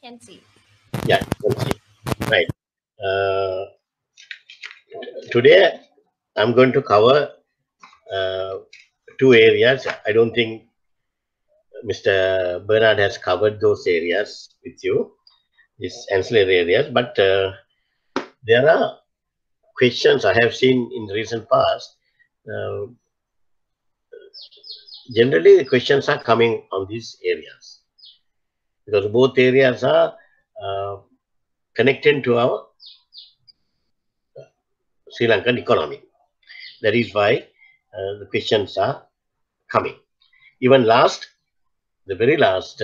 Can see. Yeah, let's see. Right. Uh, Today I'm going to cover uh, two areas. I don't think Mr. Bernard has covered those areas with you, these ancillary areas, but there are questions I have seen in the recent past. Uh, Generally, the questions are coming on these areas because both areas are uh, connected to our Sri Lankan economy. That is why the questions are coming. Even the very last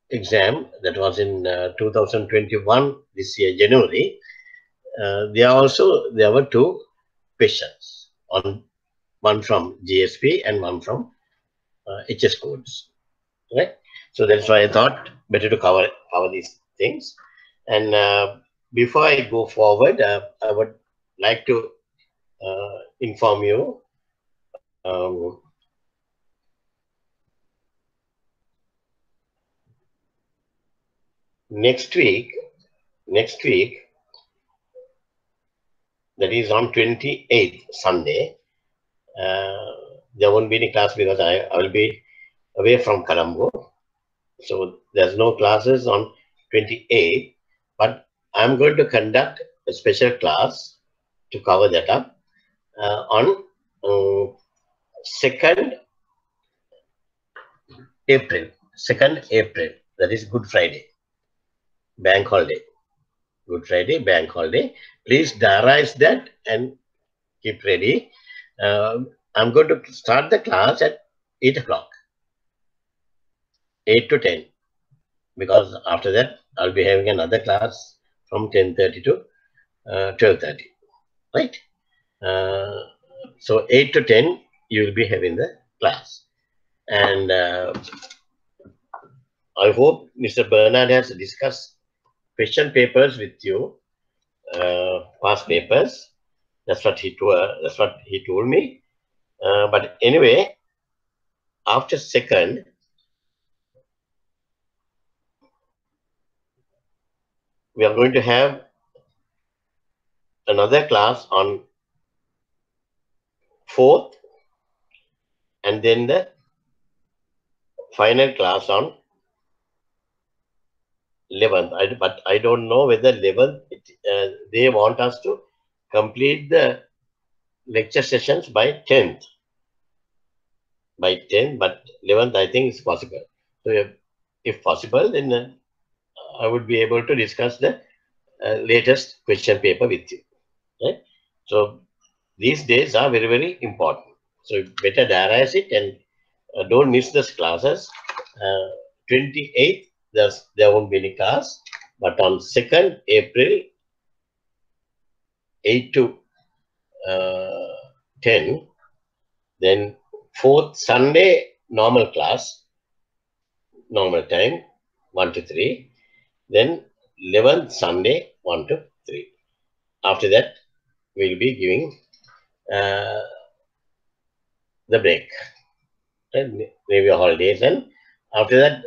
exam that was in 2021, this year, January, there were two questions, one from GSP and one from HS codes, right? So that's why I thought better to cover these things. And before I go forward, I would like to inform you. Next week, that is on 28th Sunday, there won't be any class because I will be away from Colombo. So there's no classes on 28th, but I'm going to conduct a special class to cover that up on 2nd April. 2nd April, that is Good Friday, bank holiday. Good Friday, bank holiday. Please diarize that and keep ready. I'm going to start the class at 8 o'clock, 8 to 10, because after that I'll be having another class from 10:30 to 12:30, right? So 8 to 10, you will be having the class. And I hope Mr. Bernard has discussed question papers with you, past papers. That's what he told me. But anyway, after 2nd, we are going to have another class on 4th, and then the final class on 11th. But I don't know whether 11th they want us to complete the lecture sessions by 10th. But 11th I think is possible. So if possible, then I would be able to discuss the latest question paper with you. Right? So these days are very, very important. So better diarize it and don't miss these classes. 28th, there won't be any class, but on 2nd April, 8 to 10, then 4th Sunday, normal class, normal time, 1 to 3, then 11th Sunday, 1 to 3. After that, we'll be giving the break, maybe holidays, and after that,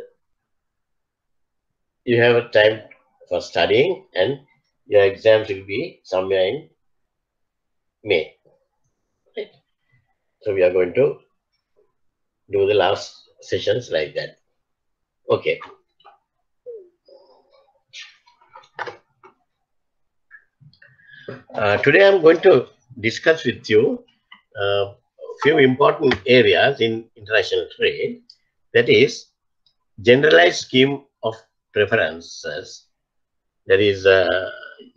you have a time for studying, and your exams will be somewhere in May. Right? So we are going to do the last sessions like that. Okay. Today I'm going to discuss with you a few important areas in international trade. That is generalized scheme of preferences. That is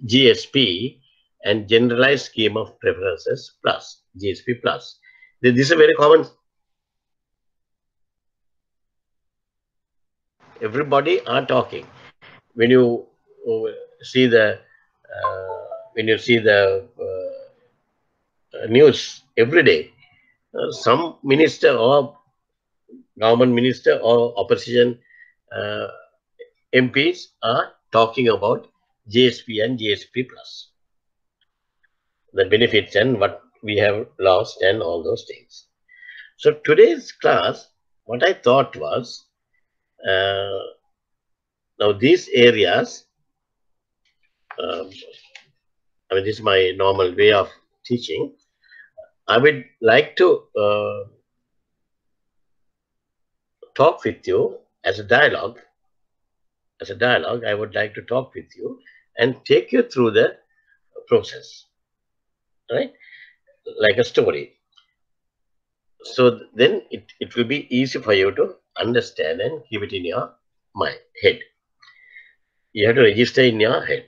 GSP and generalized scheme of preferences plus GSP plus. This is a very common. Everybody are talking. When you see the news every day, some minister or government minister or opposition uh, MPs are talking about GSP and GSP plus, the benefits and what we have lost and all those things. So today's class, what I thought was Now these areas, I mean, this is my normal way of teaching. I would like to talk with you as a dialogue. As a dialogue, I would like to talk with you and take you through the process, right? Like a story. So then it will be easy for you to understand and keep it in your mind, head. You have to register in your head.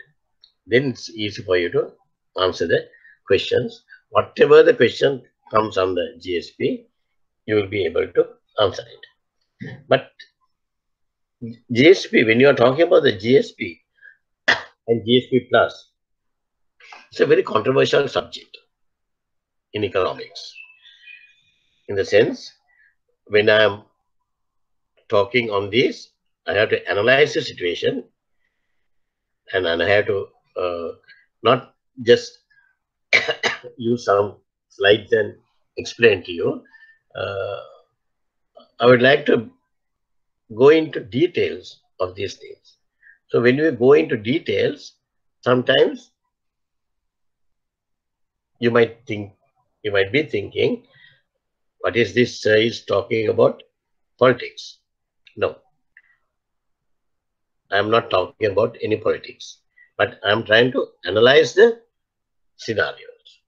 Then it's easy for you to answer the questions. Whatever the question comes on the GSP, you will be able to answer it. But GSP, when you are talking about the GSP and GSP plus, it's a very controversial subject in economics. In the sense, when I am talking on this, I have to analyze the situation and I have to not just use some slides and explain to you. Uh, I would like to go into details of these things. So when we go into details, sometimes you might be thinking, what is this is talking about politics? No, I am not talking about any politics, but I am trying to analyze the scenarios.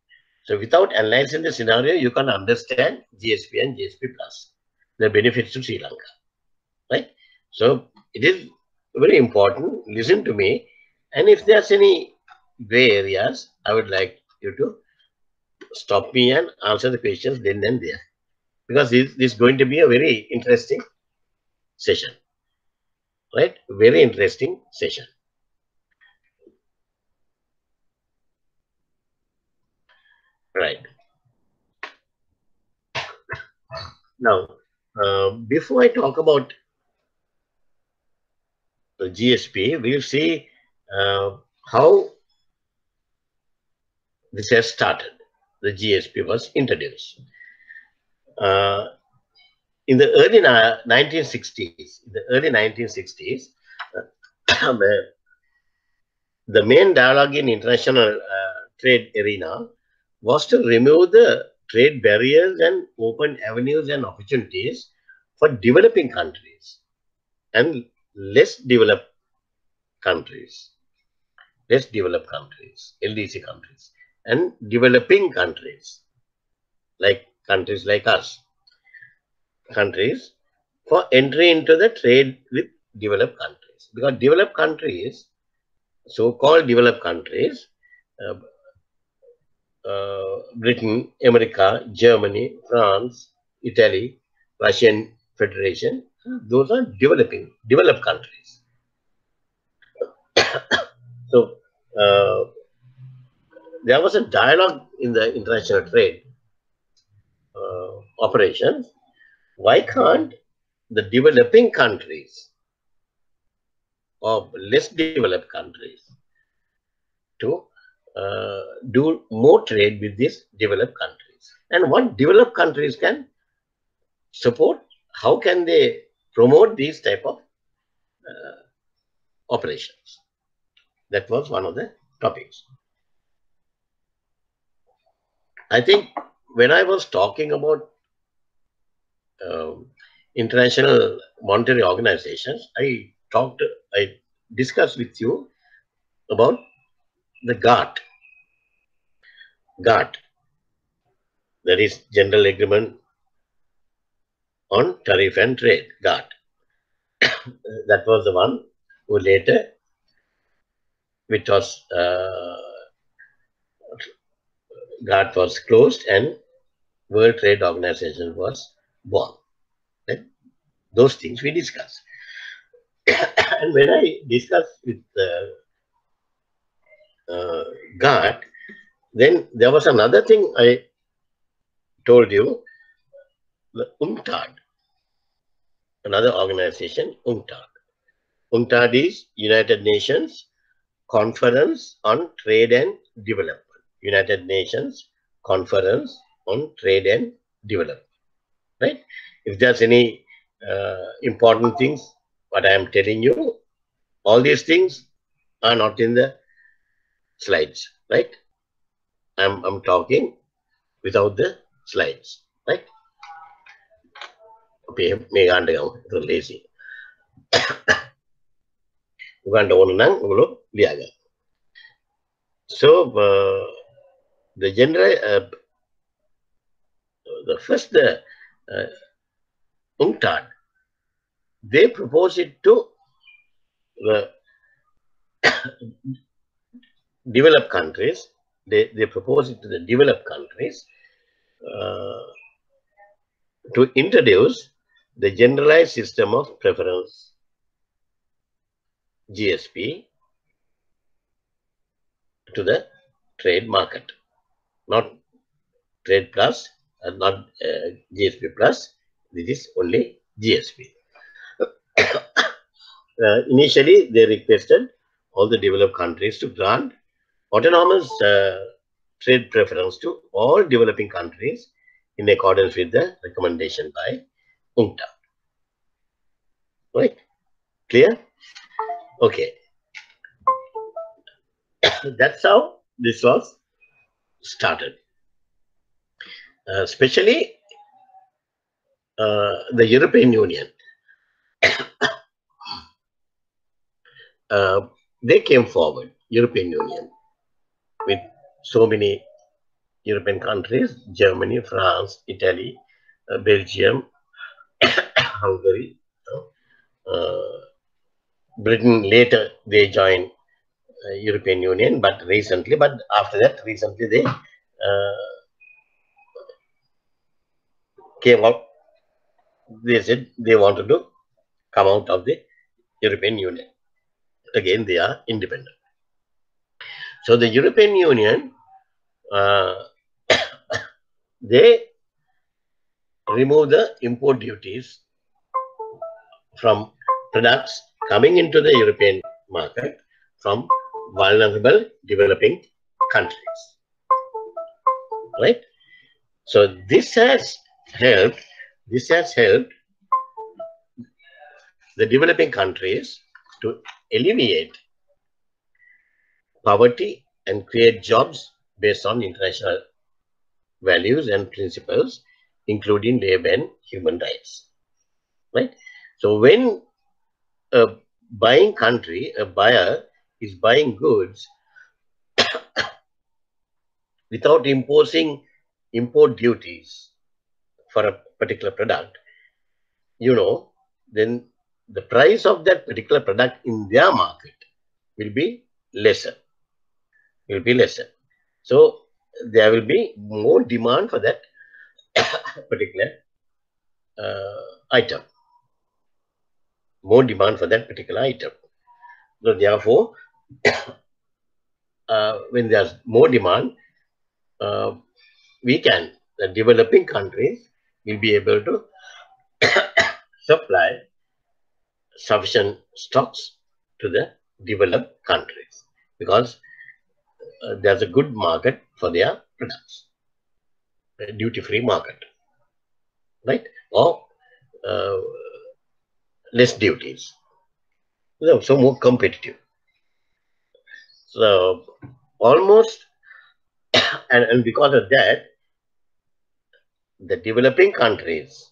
So without analyzing the scenario, you can understand GSP and GSP plus, the benefits to Sri Lanka, right? So it is very important. Listen to me, and if there's any gray areas, I would like you to stop me and answer the questions then and there, because this is going to be a very interesting session, right? Very interesting session. Right. Now, before I talk about the GSP, we'll see how this has started. The GSP was introduced. Uh, in the early 1960s, the main dialogue in international trade arena was to remove the trade barriers and open avenues and opportunities for developing countries and less developed countries, LDC countries, and developing countries like us, countries for entry into the trade with developed countries. Because developed countries, so-called developed countries, uh, Britain, America, Germany, France, Italy, Russian Federation, those are developed countries. So there was a dialogue in the international trade operations. Why can't the developing countries or less developed countries to do more trade with these developed countries? And what developed countries can support? How can they promote these type of operations? That was one of the topics. I think when I was talking about international monetary organizations, I discussed with you about the GATT, that is General Agreement on Tariff and Trade, GATT. That was the one who later, which was GATT was closed and World Trade Organization was born. Right? Those things we discussed. And when I discussed with GATT, then there was another thing I told you, the UNCTAD, another organization, UNCTAD. UNCTAD is United Nations Conference on Trade and Development. United Nations Conference on Trade and Development. Right? If there's any important things, What I am telling you, all these things are not in the slides, right? I'm talking without the slides, right? Okay, may lazy. So the general, the first UNCTAD, they propose it to the developed countries. They propose it to the developed countries uh, to introduce the generalized system of preference GSP to the trade market, not trade plus and not GSP plus. This is only GSP. Initially, they requested all the developed countries to grant autonomous trade preference to all developing countries in accordance with the recommendation by UNCTAD. Right? Clear? Okay. That's how this was started. Especially the European Union. They came forward, European Union, with so many European countries, Germany, France, Italy, Belgium, Hungary, uh, Britain. Later they joined European Union, but after that, recently they came out. They said they wanted to come out of the European Union. Again, they are independent. So the European Union, uh, they remove the import duties from products coming into the European market from vulnerable developing countries. Right? So this has helped the developing countries to alleviate poverty and create jobs based on international values and principles, including labor and human rights. Right? So when a buying country, a buyer is buying goods without imposing import duties for a particular product, then the price of that particular product in their market will be lesser. So there will be more demand for that particular item. More demand for that particular item. So therefore, when there's more demand, the developing countries will be able to supply sufficient stocks to the developed countries because there's a good market for their products, a duty-free market, right? Or uh, less duties, so more competitive. So almost, and because of that, the developing countries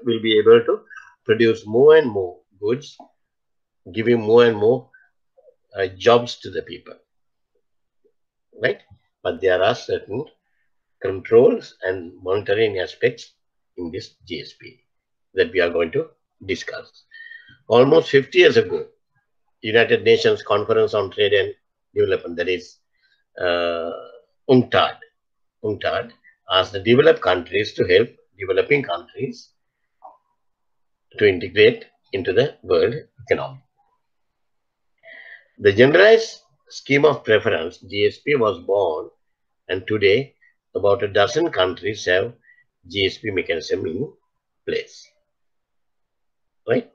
will be able to produce more and more goods, giving more and more jobs to the people, right? But there are certain controls and monitoring aspects in this GSP that we are going to discuss. Almost 50 years ago, United Nations Conference on Trade and Development, that is UNCTAD, asked the developed countries to help developing countries to integrate into the world economy. The Generalized Scheme of Preference, GSP, was born, and today about a dozen countries have GSP mechanism in place. Right?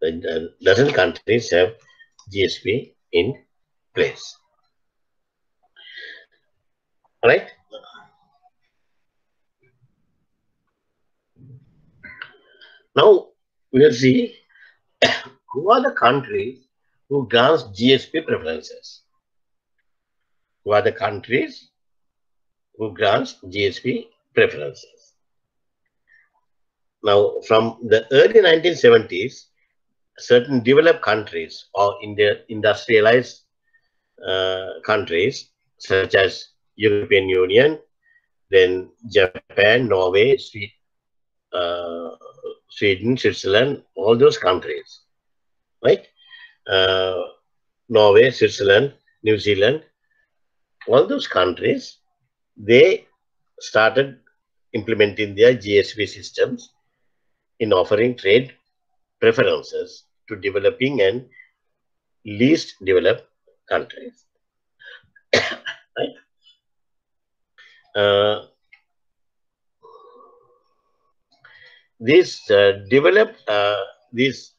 A dozen countries have GSP in place. Right? Now, we will see who are the countries who grants GSP preferences. Who are the countries who grants GSP preferences? Now, from the early 1970s, certain developed countries or industrialized countries such as European Union, then Japan, Norway, uh, Sweden, Switzerland, all those countries, right? Uh, Norway, Switzerland, New Zealand, all those countries, they started implementing their GSP systems in offering trade preferences to developing and least developed countries. Right? Uh, these these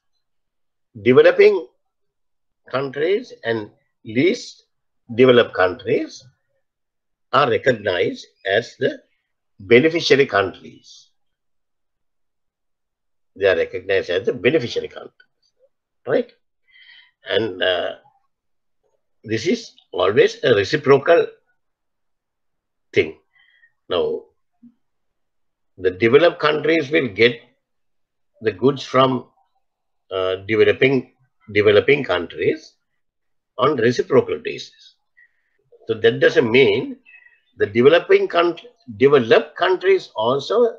developing countries and least developed countries are recognized as the beneficiary countries. They are recognized as the beneficiary countries, right? And this is always a reciprocal thing. Now, the developed countries will get the goods from developing countries on reciprocal basis. So that doesn't mean the developed countries also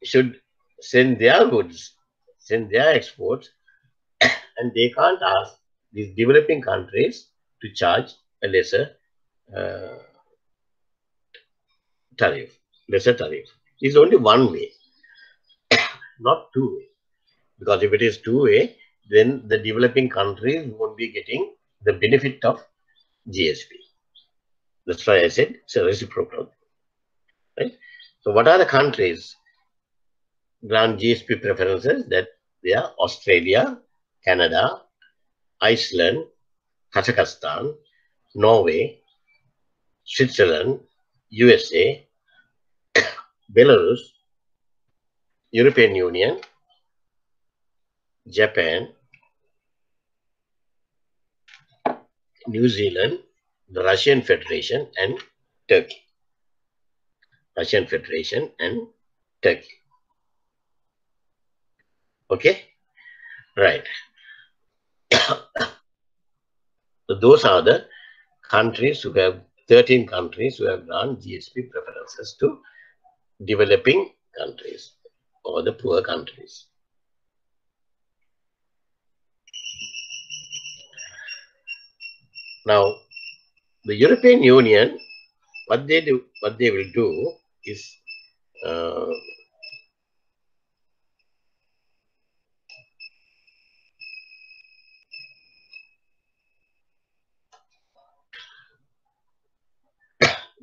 should send their goods, send their exports, and they can't ask these developing countries to charge a uh, lesser tariff. It's only one way, not two way. Because if it is two way, then the developing countries won't be getting the benefit of GSP. That's why I said it's a reciprocal. Right? So what are the countries grant GSP preferences? That they are Australia, Canada, Iceland, Kazakhstan, Norway, Switzerland, USA, Belarus, European Union, Japan, New Zealand, the Russian Federation, and Turkey. Russian Federation and Turkey. Okay, right. So those are the countries who have 13 countries who have granted GSP preferences to developing countries or the poor countries. Now, the European Union, what they will do is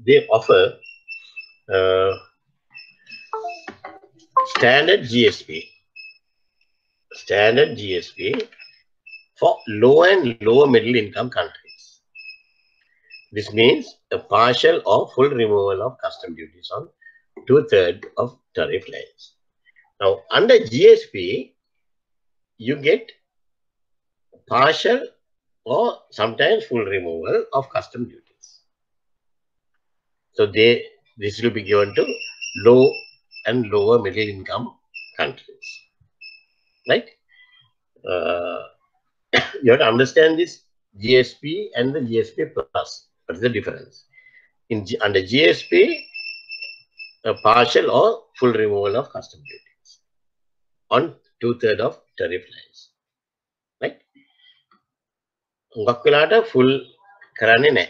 they offer standard GSP for low and lower middle income countries. This means a partial or full removal of custom duties on 2/3 of tariff lines. Now, under GSP, you get partial or sometimes full removal of custom duties. So this will be given to low and lower middle income countries, right? You have to understand this GSP and the GSP plus. What is the difference? Under GSP, a partial or full removal of custom duties on 2/3 of tariff lines, right? full කරන්නේ නැහැ.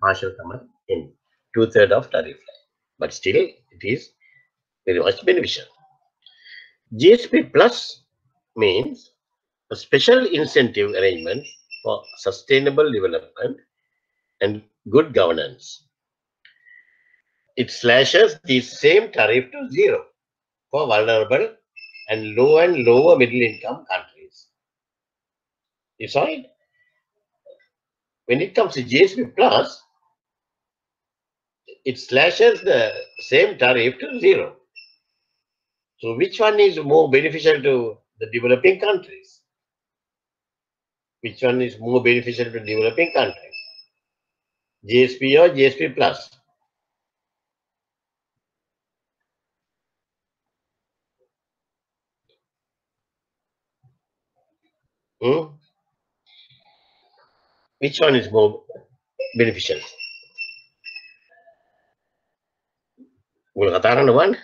Partial තමයි in 2/3 of tariff line, but still it is very much beneficial. GSP plus means a special incentive arrangement for sustainable development and good governance. It slashes the same tariff to zero for vulnerable and lower middle income countries. You saw it? When it comes to GSP plus, it slashes the same tariff to zero. So which one is more beneficial to the developing countries? Which one is more beneficial to developing countries? GSP or GSP plus? Hmm? Which one is more beneficial? Will katakan naman,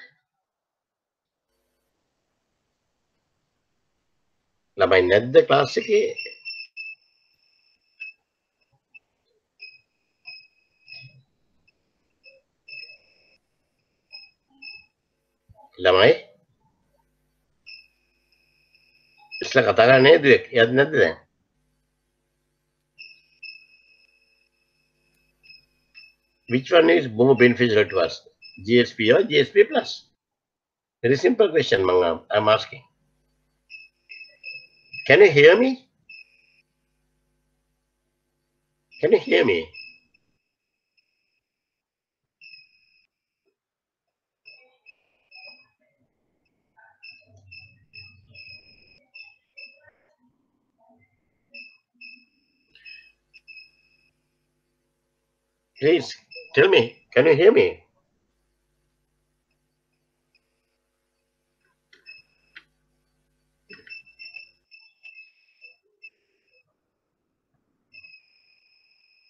lamay නැද්ද class එකේ? ළමයි ඉස්ලා කතා කරන්නේ නේද? යන්නේ නැද්ද දැන්? Which one is more beneficial to us? GSP or GSP plus? Very simple question, I'm asking. Can you hear me? Can you hear me? Please tell me, can you hear me?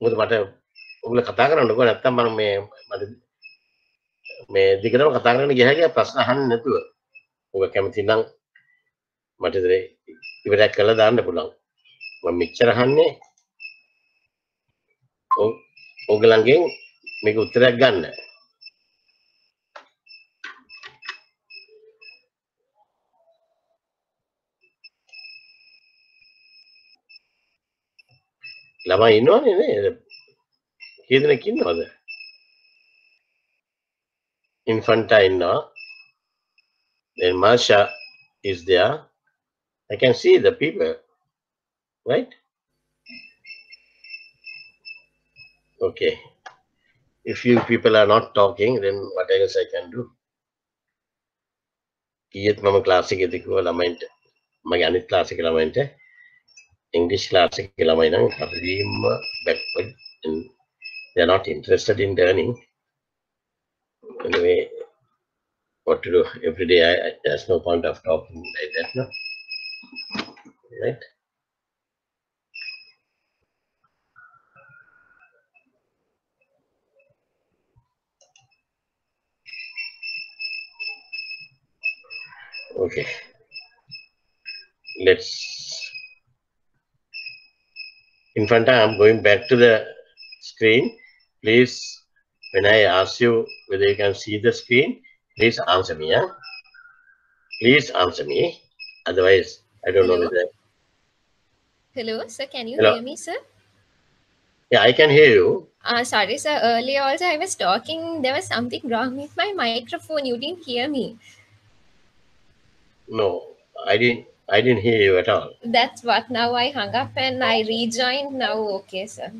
මොකද මට ඔයගොල්ලෝ කතා කරන්නකෝ නැත්තම් මම මේ දිගටම කතා කරන්න ගියා කියලා ප්‍රශ්න අහන්නේ නැතුව. ඔබ කැමති නම් මට ඉවරයක් කරලා දාන්න පුළුවන්. මම මෙච්චර අහන්නේ ඔයගලන්ගෙන් මේක උත්තරයක් ගන්න. ළමයි ඉන්නවනේ නේද? කී දෙනෙක් ඉන්නවද? Infanta inna, then Marsha is there. I can see the people, right? Okay. If you people are not talking, then what else I can do? ඊයේත් මම ක්ලාස් එකේදී කිව්වා ළමයින්ට මගේ අනිත් ක්ලාස් එකේ ළමයින්ට ඉංග්‍රීසි ක්ලාස් එකේ ළමයි නම් හරියම backward and they are not interested in learning. Anyway, what to do? Every day there's no point of talking like that, no? Right? Okay. Let's. Infanta, I'm going back to the screen. Please, when I ask you whether you can see the screen, please answer me. Yeah? Please answer me. Otherwise, I don't know Hello? whether. Hello, sir. Can you Hello. hear me, sir? Yeah, I can hear you. Sorry, sir. Earlier also I was talking. There was something wrong with my microphone. You didn't hear me. No, I didn't. I didn't hear you at all. That's what. Now I hung up and I rejoined. Now, okay, sir.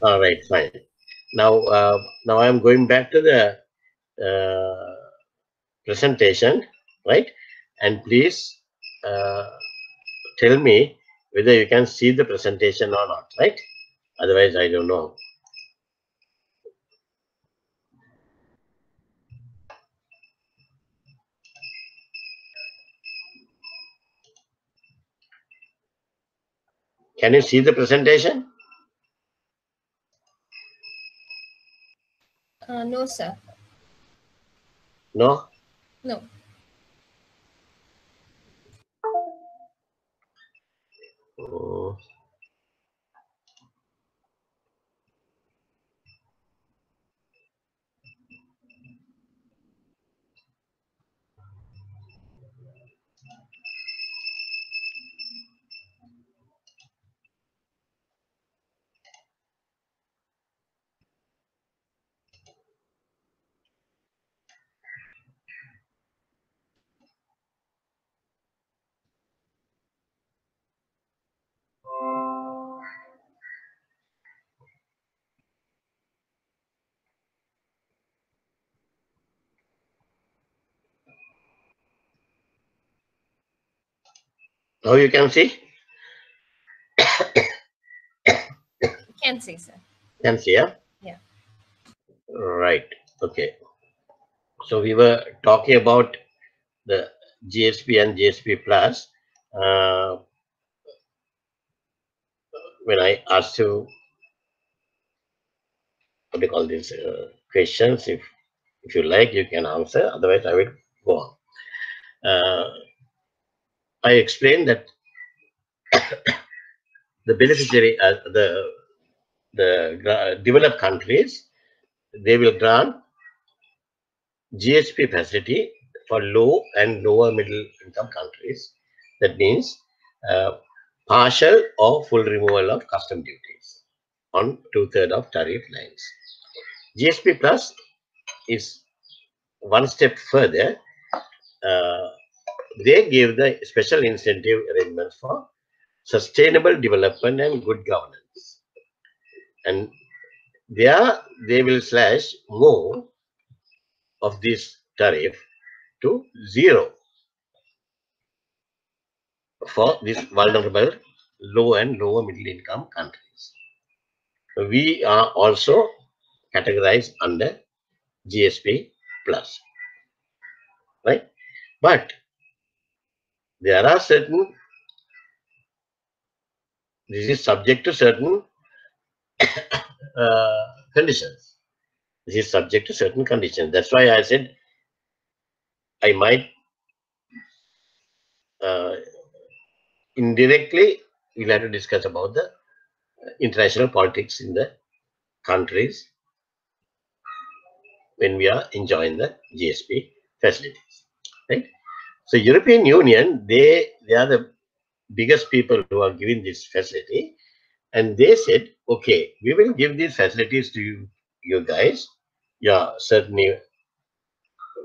All right, fine. Now I'm going back to the presentation, right? And please tell me whether you can see the presentation or not, right? Otherwise, I don't know. Can you see the presentation? No, sir. No? No. Oh. Now you can see, Can say, sir. can see, yeah, Yeah. right. Okay. So we were talking about the GSP and GSP plus. Uh, when I asked you what do you call these questions, if you like, you can answer. Otherwise, I will go on. I explained that the beneficiary, the developed countries, they will grant GSP facility for low and lower middle income countries. That means uh, partial or full removal of custom duties on two-thirds of tariff lines. GSP plus is one step further. Uh, they give the special incentive arrangements for sustainable development and good governance. And there they will slash more of this tariff to zero for these vulnerable low and lower middle income countries. We are also categorized under GSP plus, right? But there are certain, this is subject to certain uh, conditions. This is subject to certain conditions. That's why I said I might uh, indirectly, we'll have to discuss about the international politics in the countries when we are enjoying the GSP facilities, right? So European Union, they are the biggest people who are giving this facility, and they said, okay, we will give these facilities to you guys. Yeah, certainly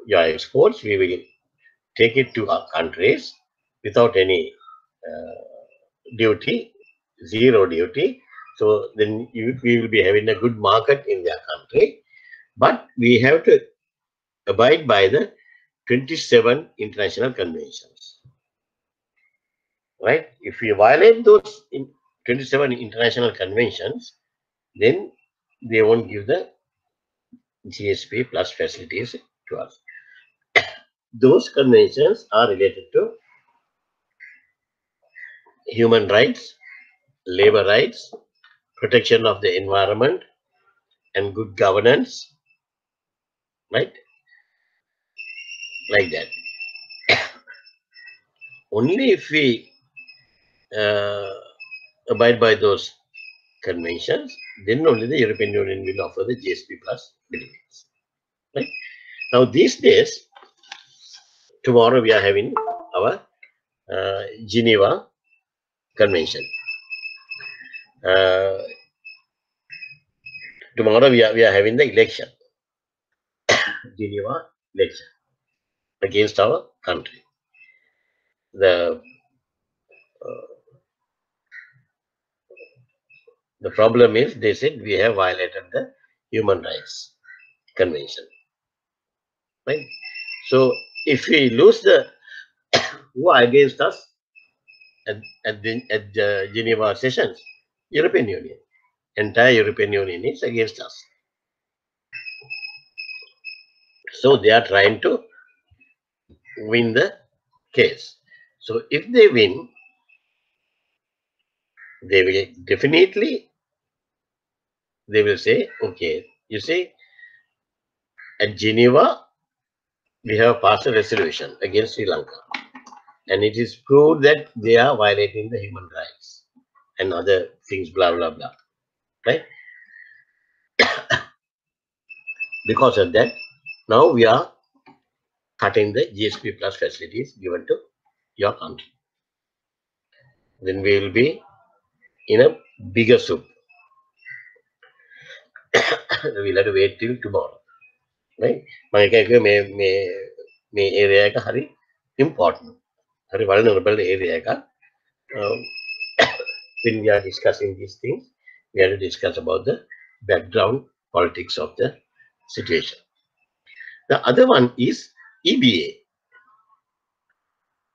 your exports, we will take it to our countries without any duty, zero duty. So then we will be having a good market in their country, but we have to abide by the 27 international conventions, right? If we violate those 27 international conventions, then they won't give the GSP plus facilities to us. Those conventions are related to human rights, labor rights, protection of the environment, and good governance, right? Like that. Only if we uh, abide by those conventions, then only the European Union will offer the GSP plus benefits. Right? Now, these days, tomorrow we are having our Geneva Convention. Uh, tomorrow we are having the election, Geneva election against our country. The the problem is they said we have violated the human rights convention, right? So if we lose the who are against us at the Geneva sessions, European Union, entire European Union is against us. So they are trying to win the case. So if they win, they will definitely they will say, okay, you see, at Geneva we have passed a resolution against Sri Lanka, and it is proved that they are violating the human rights and other things, blah blah blah. Right? Because of that, now we are cutting the GSP plus facilities given to your country. Then we will be in a bigger soup. We'll have to wait till tomorrow. Right? මම එක එක මේ area එක හරි important. හරි vulnerable area එකක්. Um, when we are discussing these things, we have to discuss about the background politics of the situation. The other one is EBA,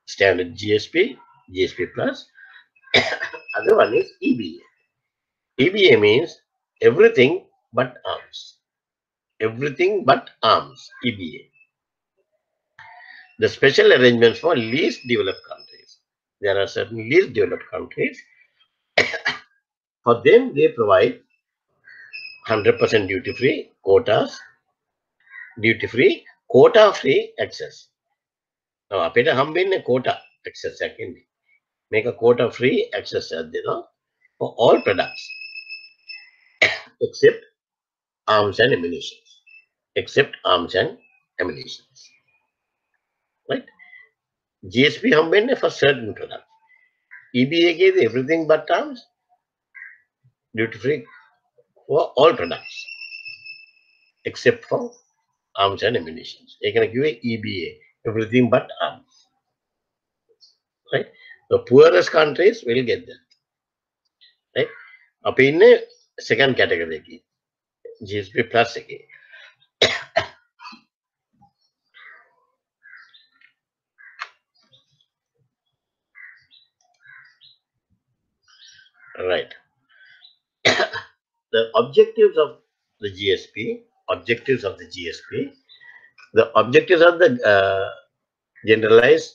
standard GSP. GSP plus. Other one is EBA. EBA means everything but arms. Everything but arms. EBA. The special arrangements for least developed countries. There are certain least developed countries. For them, they provide 100% duty free quotas, duty free, quota free access. Now, අපිට හම්බෙන්නේ quota access එකක් make a quota free access for all products except arms and ammunition. Except arms and ammunition. Right? GSP හම්බෙන්නේ for certain products. EBA gave everything but arms, duty free for all products except for arms and ammunition. ඒකන කිව්වේ EBA, everything but arms. Right? The poorest countries will get that. Right? අපි ඉන්නේ second category එකේ. GSP plus එකේ. Right. The objectives of the GSP, the objectives of the generalized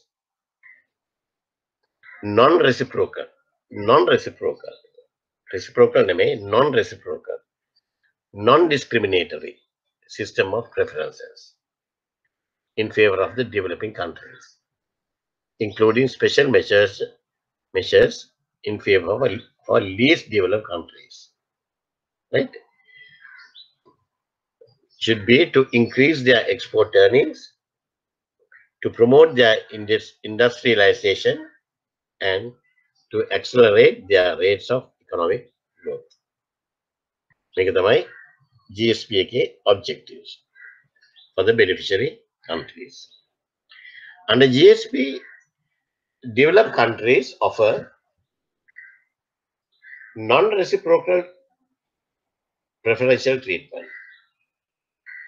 non-reciprocal, reciprocal non-reciprocal, non-discriminatory system of preferences in favor of the developing countries, including special measures in favor of for least developed countries. Right? Should be to increase their export earnings, to promote their industrialization, and to accelerate their rates of economic growth. මේක තමයි GSP එකේ objectives for the beneficiary countries. Under GSP, developed countries offer non-reciprocal preferential treatment.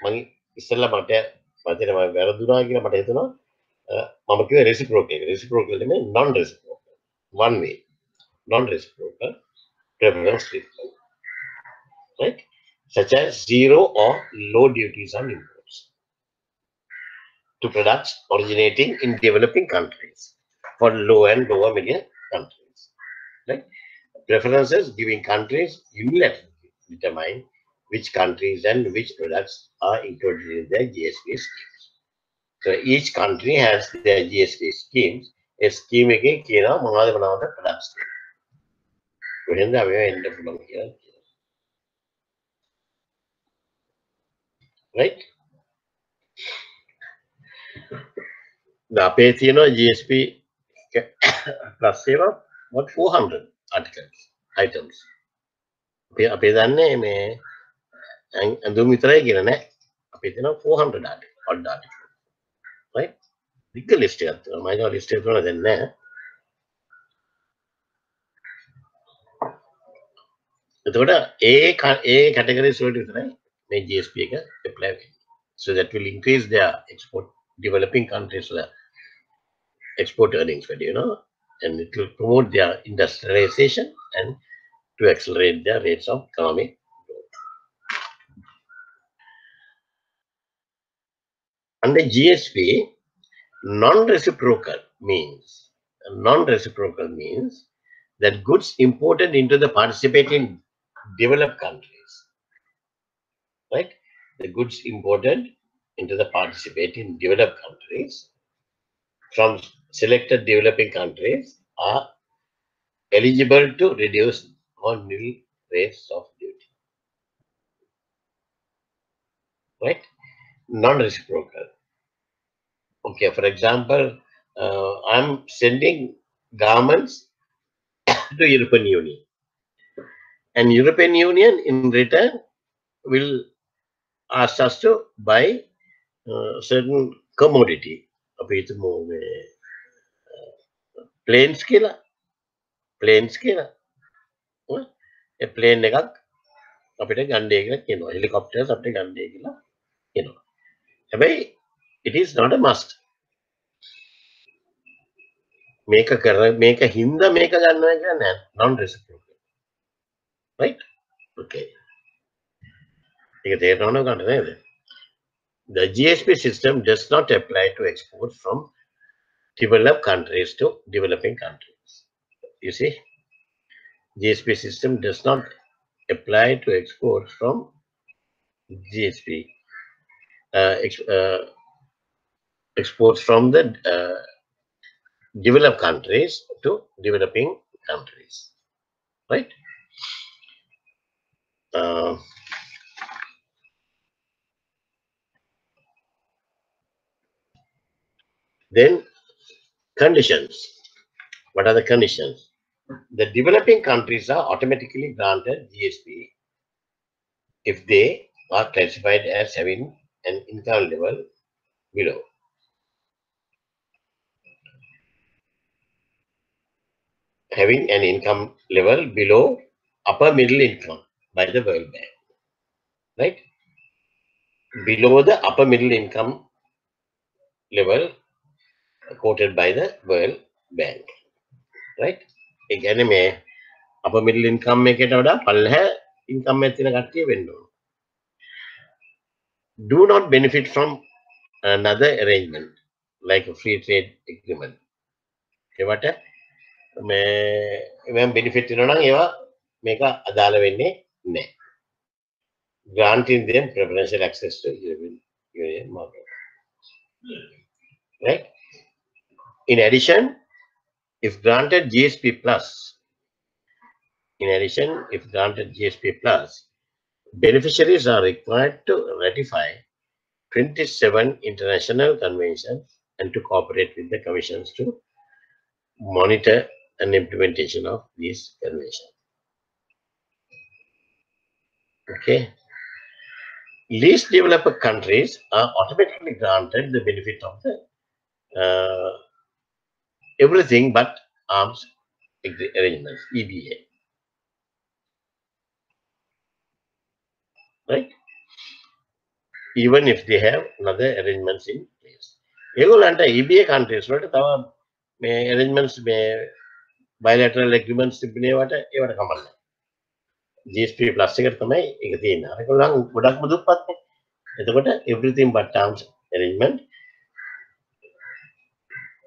මම ඉස්සෙල්ලා මට වැරදුනා කියලා මට හිතුණා මම කිව්වේ reciprocal නෙමෙයි non-reciprocal. One way. Non-reciprocal preference treatment. Right? Such as zero or low duties on imports to products originating in developing countries for low and lower middle countries. Right? Preferences giving countries unilaterally determine which countries and which products are included in their GSP schemes. So each country has their GSP schemes. A scheme again කියනවා මොනවද මොනවද products. කොහෙන්ද අපි එන්න පුළුවන් කියලා. Right? අපේ තියෙනවා GSP plus ඒවා what 400 articles items. අපි දන්නේ මේ ඇඳුම් විතරයි කියලා නෑ. අපි තියෙනවා 400 articles. Right? Big list එකක් තියෙනවා. මම ඒක list එක තුන දැන් නෑ. එතකොට ඒ categories වලට විතරයි මේ GSP එක apply වෙන්නේ. So that will increase their export developing countries export earnings, and it will promote their industrialization and to accelerate their rates of economic growth. Under GSP, non-reciprocal means that goods imported into the participating developed countries, right? The goods imported into the participating developed countries from selected developing countries are eligible to reduce or nil rates of duty. Right? Non-reciprocal. Okay, for example, I'm sending garments to European Union, and European Union in return will ask us to buy certain commodity. Planes කියලා a plane එකක් අපිට ගන්නේ කියලා කියනවා. Helicopters අපිට ගන්නේ කියලා කියනවා. හැබැයි it is not a must. මේක හින්දා මේක ගන්නවා කියන්නේ non reciprocal. Right? Okay. ඒක තේරෙනවද ගන්න නේද? The GSP system does not apply to exports from developed countries to developing countries. You see, GSP system does not apply to exports from GSP exports from the developed countries to developing countries, right? Then conditions. What are the conditions? The developing countries are automatically granted GSP if they are classified as having an income level below. Having an income level below upper middle income by the World Bank. Right? Below the upper middle income level quoted by the World Bank. Right? Again, upper middle income එකට වඩා පල්ලෙහා income එකක් තියෙන කට්ටිය වෙන්න ඕන. Do not benefit from another arrangement like a free trade agreement. ඒවට මේ benefit වෙනවා නම් ඒවා මේක අදාළ වෙන්නේ නැහැ. Granting them preferential access to European Union market. Right? In addition, if granted GSP plus, beneficiaries are required to ratify 27 international conventions and to cooperate with the commissions to monitor and implementation of these conventions. Okay. Least developed countries are automatically granted the benefit of the everything but arms arrangements, EBA. Right? Even if they have another arrangements in place. ඒගොල්ලන්ට EBA countries වලට තව මේ arrangements මේ bilateral agreements තිබුණේවට ඒවට කමක් නැහැ. GSP plus එකට තමයි ඒක තියෙන්නේ. ඒගොල්ලන් ගොඩක්ම දුප්පත් නේ. එතකොට everything but terms arrangement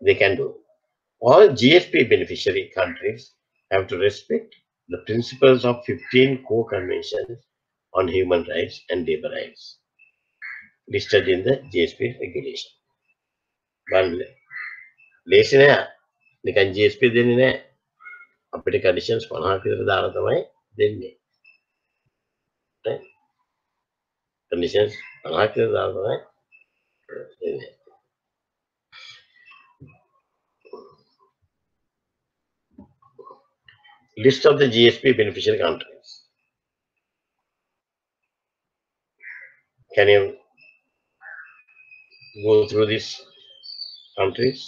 they can do. All GSP beneficiary countries have to respect the principles of 15 core conventions on human rights and labor rights listed in the GSP regulation. ලේසි නෑ නිකන් GSP දෙන්නේ නෑ අපිට conditions 50ක් විතර දාලා තමයි දෙන්නේ. Conditions 50ක් විතර දාලා තමයි දෙන්නේ. List of the GSP beneficiary countries. Can you go through these countries?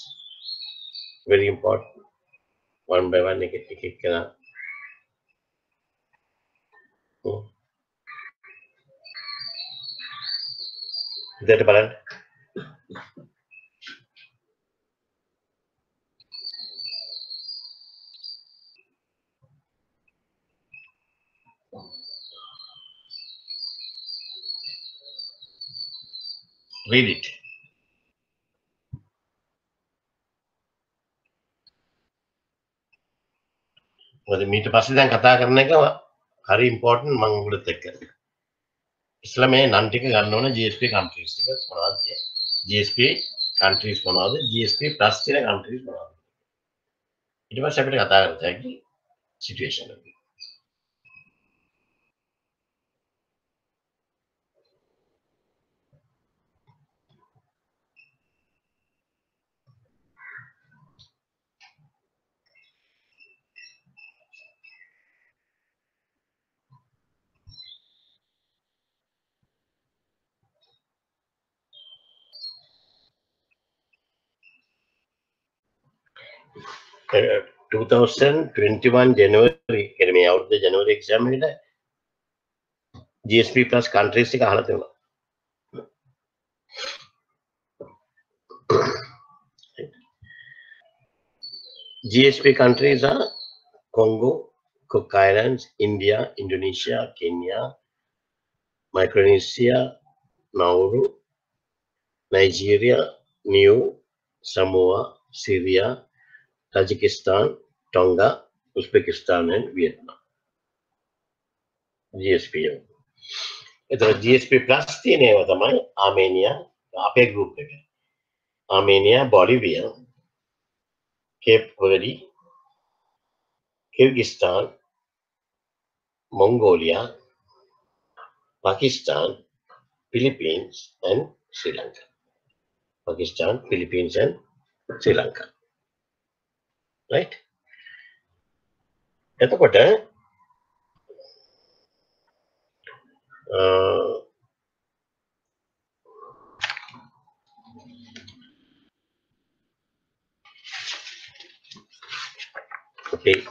Very important. One by one, एक करना. That බලන්න. Read it. මොකද මීට පස්සේ දැන් කතා කරන එක හරි ඉම්පෝටන්ට් මම උගලත් එක්ක. ඉස්සලා මේ නම් ටික ගන්න ඕන GSP countries ටික මොනවද? GSP countries මොනවද? GSP plus තියෙන countries මොනවද? ඊට පස්සේ අපිට කතා කරන්න හැකි situation එක. Uh, 2021 January කියන්නේ මේ අවුරුද්ද ජනවරි එක්සෑම් එකට GSP plus countries එක අහලා තියෙනවා. GSP countries are Congo, Cook Islands, India, Indonesia, Kenya, Micronesia, Nauru, Nigeria, New Samoa, Syria, Tajikistan, Tonga, Uzbekistan, and Vietnam. GSP. එතකොට GSP plus තියෙන ඒවා තමයි ආමේනියා අපේ group එක. Armenia, බොලිවියා, Cape Verde, Kyrgyzstan, Mongolia, Pakistan, Philippines, and Sri Lanka. Pakistan, Philippines, and Sri Lanka. Right? එතකොට okay.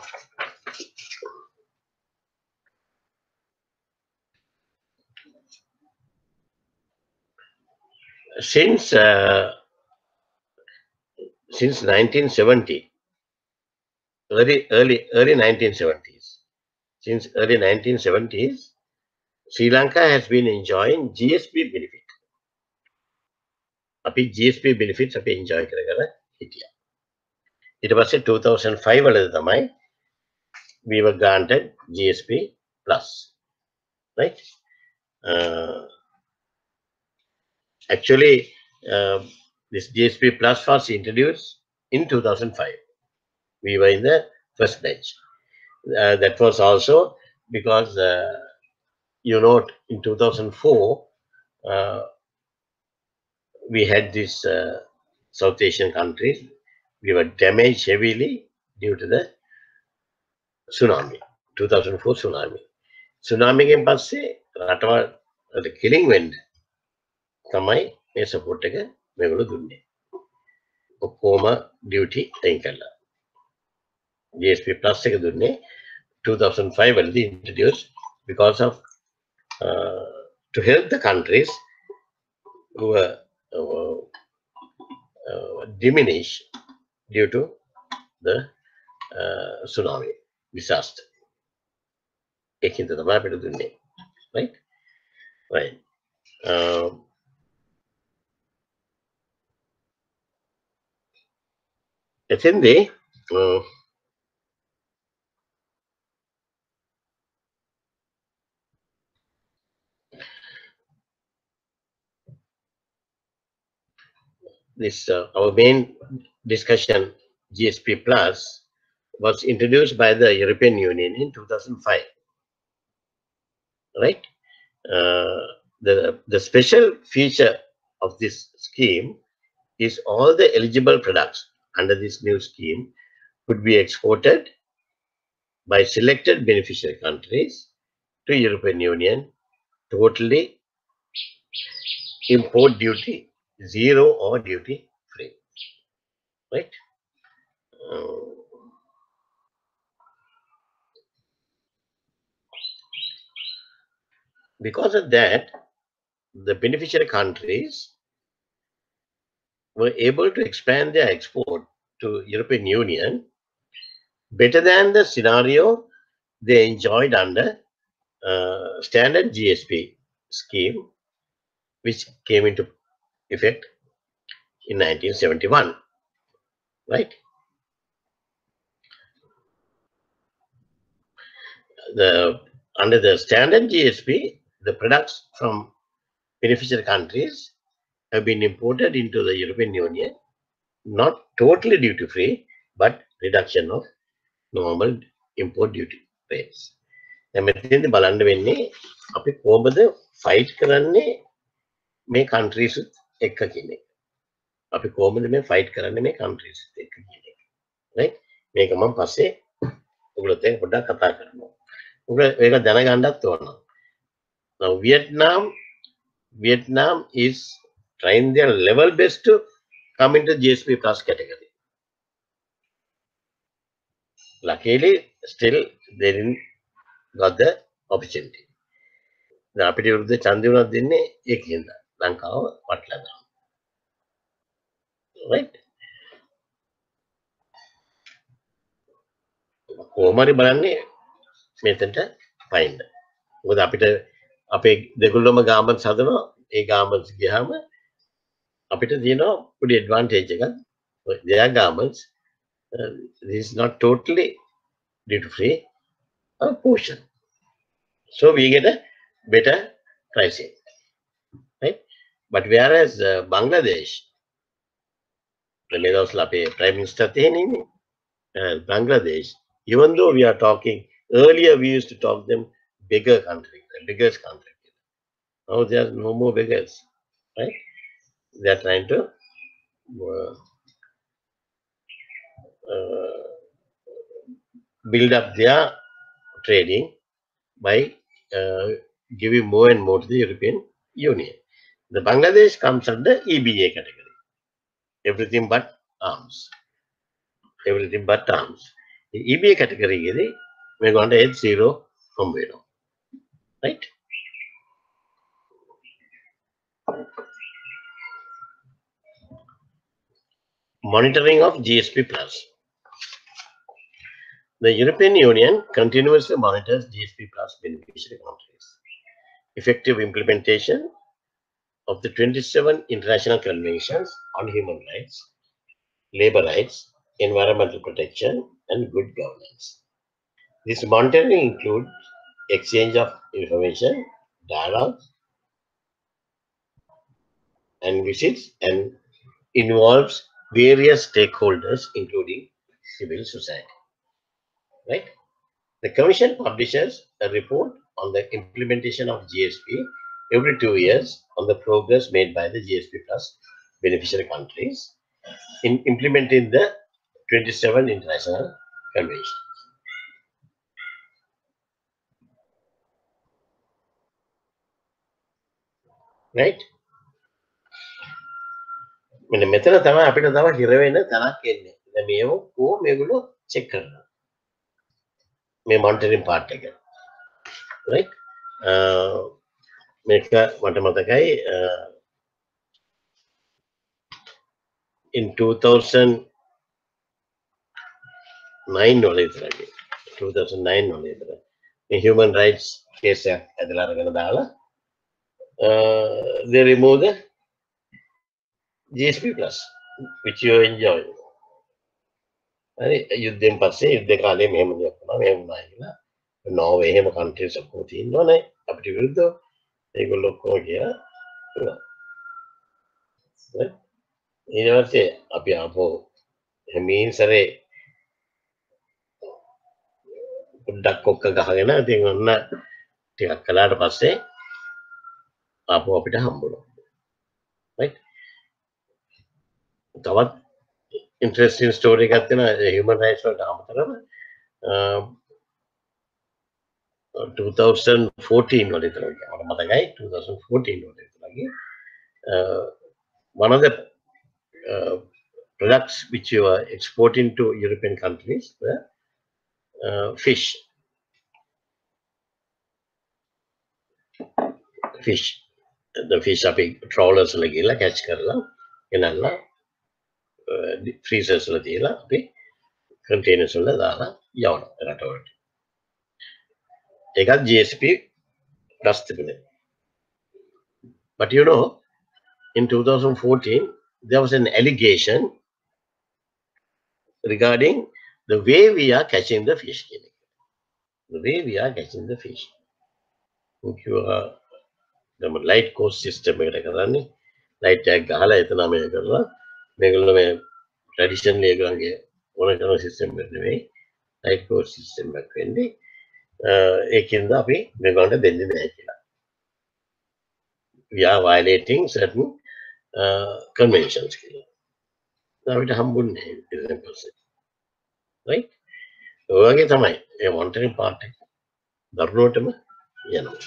Since 1970, early 1970s, since early 1970s, Sri Lanka has been enjoying GSP benefit. අපි GSP benefits අපි enjoy කරගෙන හිටියා. ඊට පස්සේ 2005 වලදී තමයි we were granted GSP plus, right? Actually, this GSP plus was introduced in 2005. We were in the first batch. That was also because in 2004 we had this South Asian countries. We were damaged heavily due to the tsunami, 2004 tsunami. Tsunami ගෙන් පස්සේ රටවල් killing වෙන්න තමයි මේ support එක මේගොල්ලෝ දුන්නේ. ඔක්කොම duty අයින් කළා. GSP plus එක දුන්නේ 2005 වලදී introduced because of to help the countries who were diminished due to the tsunami disaster. ඒකින්ද තමයි අපිට දුන්නේ. Right? Right. එතෙන්දී this our main discussion, GSP plus, was introduced by the European Union in 2005. Right? The special feature of this scheme is all the eligible products under this new scheme could be exported by selected beneficiary countries to European Union totally import duty zero or duty free. Right? Because of that, the beneficiary countries were able to expand their export to European Union better than the scenario they enjoyed under standard GSP scheme, which came into effect in 1971. Right? Under the standard GSP, the products from beneficiary countries have been imported into the European Union, not totally duty free, but reduction of normal import duty rates. එමෙතෙන්ද බලන්න වෙන්නේ අපි කොහොමද fight කරන්නේ මේ countries එක්ක කියන එක. අපි කොහොමද මේ ෆයිට් කරන්නේ මේ countries එක්ක කියන එක. right? මේක මම පස්සේ ඔයගොල්ලොත් එක්ක පොඩ්ඩක් කතා කරනවා. ඔයගොල්ලෝ ඒක දැනගන්නත් ඕන. Now Vietnam is trying their level best to come into GSP plus category. Luckily, still they didn't got the opportunity. අපිට විරුද්ධ ඡන්දය උනත් දෙන්නේ ඒකෙන්ද ලංකාව වටලා දානවා. Right? කොහොමරි බලන්නේ මෙතනට පයින්න. මොකද අපිට අපේ දෙගොල්ලම ගාමන්ස් හදනවා. ඒ ගාමන්ස් ගියාම අපිට තියෙනවා පොඩි ඇඩ්වාන්ටේජ් එකක්. their garments this is not totally duty free a portion. So we get a better pricing, right? But whereas Bangladesh, Prime Minister Bangladesh, even though we are talking earlier, we used to talk them bigger country, the biggest country. Now there are no more beggars, right? They are trying to uh, uh, build up their trading by giving more and more to the European Union. The Bangladesh comes under EBA category, everything but arms. Everything but arms. The EBA category is we're going to H0 from below, right? Monitoring of GSP Plus. The European Union continuously monitors GSP Plus beneficiary countries. Effective implementation of the 27 international conventions on human rights, labor rights, environmental protection, and good governance. This monitoring includes exchange of information, dialogue, and visits, and involves various stakeholders, including civil society. Right? The Commission publishes a report on the implementation of GSP every 2 years on the progress made by the GSP Plus beneficiary countries in implementing the 27 international conventions. Right? මෙන්න මෙතන තමයි අපිට තව හිර වෙන තැනක් එන්නේ. දැන් මේව කොහොම මේගොල්ලෝ චෙක් කරනවා. මේ මොනිටරින් පාර්ට් එක. right? මේක මට මතකයි in 2009 වල ඉතරගේ 2009 වල ඉතර මේ human rights case එකක් ඇදලා අරගෙන දාලා they remove the GSP plus which you enjoy. හරි යුද්ධයෙන් පස්සේ යුද්ධ කාලේ මෙහෙම දෙයක් වුණා මෙහෙම වුණා කියලා නෝර්වේ එහෙම countries ඔක්කොම තියෙනවනේ අපිට විරුද්ධව ඒගොල්ලෝ ඔක්කොම කියලා ඊට පස්සේ අපි ආපහු හැමීන් සැරේ පොඩ්ඩක් කොක්ක ගහගෙන ඉතින් ඔන්න ටිකක් කළාට පස්සේ ආපහු අපිට හම්බුණා. right? තවත් interesting story එකක් තියෙනවා human rights වලට අමතරව 2014 වල ඉතල මට මතකයි 2014 වල ඉතලගේ one of the products which you are exporting to European countries were fish. The fish අපි trawlers වල ගිහලා catch කරලා ගෙනල්ලා freezers වල තියලා අපි containers වල දාලා යවනවා රටවලට. ඒකත් GSP plus තිබුණේ. But you know, in 2014, there was an allegation regarding the way we are catching the fish. The way we are catching the fish. If you are the light coast system එකට කරන්නේ light tag ගහලා එතන මේ කරලා මේගොල්ලෝ මේ traditionally ඒගොල්ලන්ගේ ඕන කරන system එක නෙවෙයි light coast system එකක් වෙන්නේ ඒකින්ද අපි මේගොල්ලන්ට දෙන්නේ නැහැ කියලා. We are violating certain conventions කියලා. අපිට හම්බුන්නේ නැහැ. right? ඔයගේ තමයි ඒ monitoring part එක දරුණුවටම යනවා.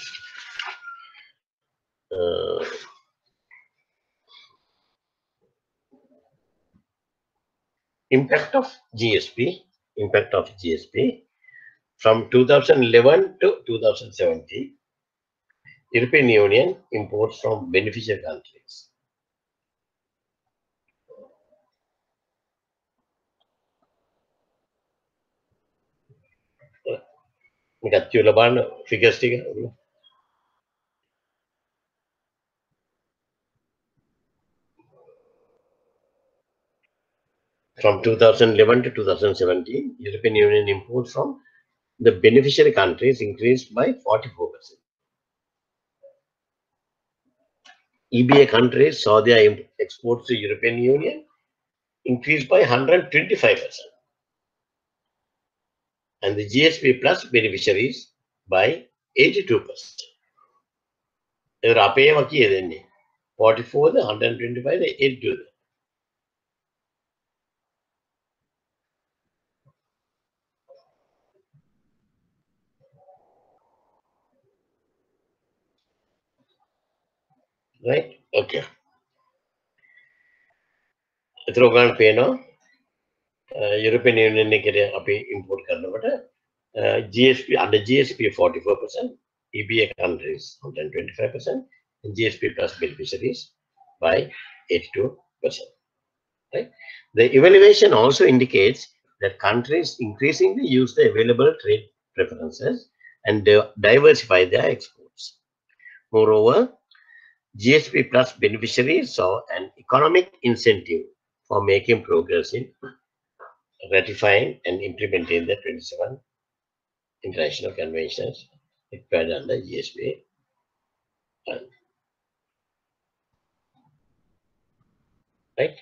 Impact of GSP from 2011 to 2017, European Union imports from beneficiary countries. මේකත් කියලා බලන්න ෆිගර්ස් ටික. From 2011 to 2017, European Union imports from the beneficiary countries increased by 44%. EBA countries saw their exports to European Union increase by 125%, and the GSP plus beneficiaries by 82%. ඒතර අපේම කීයද එන්නේ? 44ද 125ද 82ද? right? Okay. ඒතර ඔයගලන්ට පේනවා European Union එකේ අපි import කරනකොට GSP under GSP 44%, EBA countries 125%, and GSP plus beneficiaries by 82%. Right? The evaluation also indicates that countries increasingly use the available trade preferences and diversify their exports. Moreover, GSP plus beneficiaries saw an economic incentive for making progress in ratifying and implementing the 27 international conventions required under GSP. Right?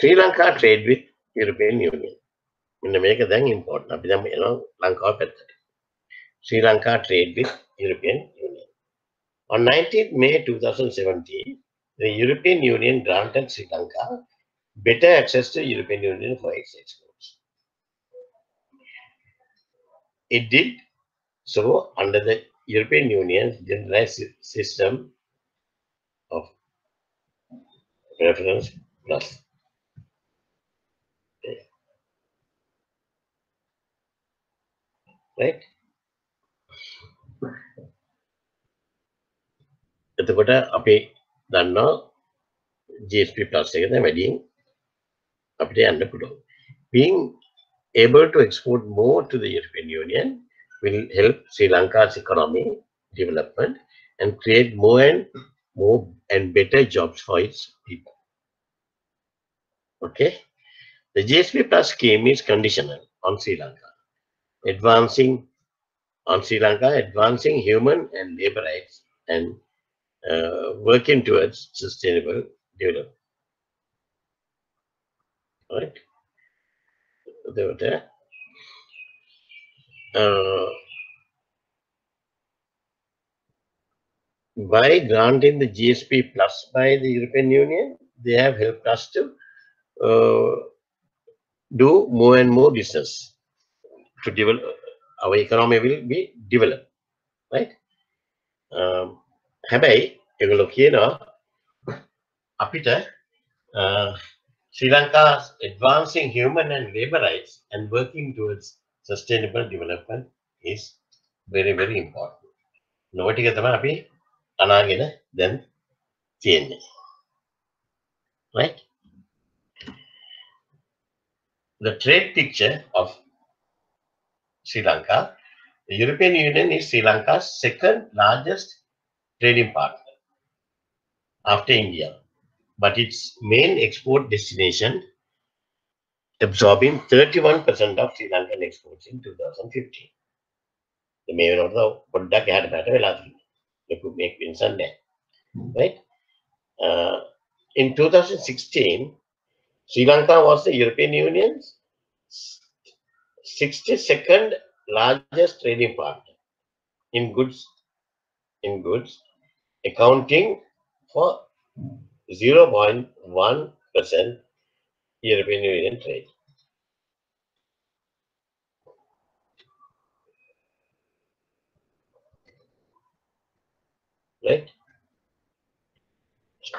Sri Lanka trade with European Union. In America, then important. අපි දැන් යනවා ලංකාව පැත්තට. Sri Lanka trade with European Union. On 19th May 2017, the European Union granted Sri Lanka better access to European Union for its exports. It did so under the European Union's generalized system of preference plus. Right? එතකොට අපි දන්නවා GSP plus එක දැන් වැඩියෙන් අපිට යන්න පුළුවන්. Being able to export more to the European Union will help Sri Lanka's economy development and create more and better jobs for its people. Okay, the GSP plus scheme is conditional on Sri Lanka advancing human and labor rights and working towards sustainable development. Right? By granting the GSP plus by the European Union, they have helped us to do more and more business to develop. Our economy will be developed, right? හැබැයි ඒගොල්ලෝ කියනවා අපිට Sri Lanka's advancing human and labor rights and working towards sustainable development is very, very important. නෝ ටික තමයි අපි අනාගෙන දැන් තියෙන්නේ. Right? The trade picture of Sri Lanka, the European Union is Sri Lanka's second largest trading partner after India, but its main export destination, absorbing 31% of Sri Lankan exports in 2015. The main of the product had better they could make wins on that. Right? In 2016, Sri Lanka was the European Union's 62nd largest trading partner in goods, accounting for 0.1% European Union trade. Right?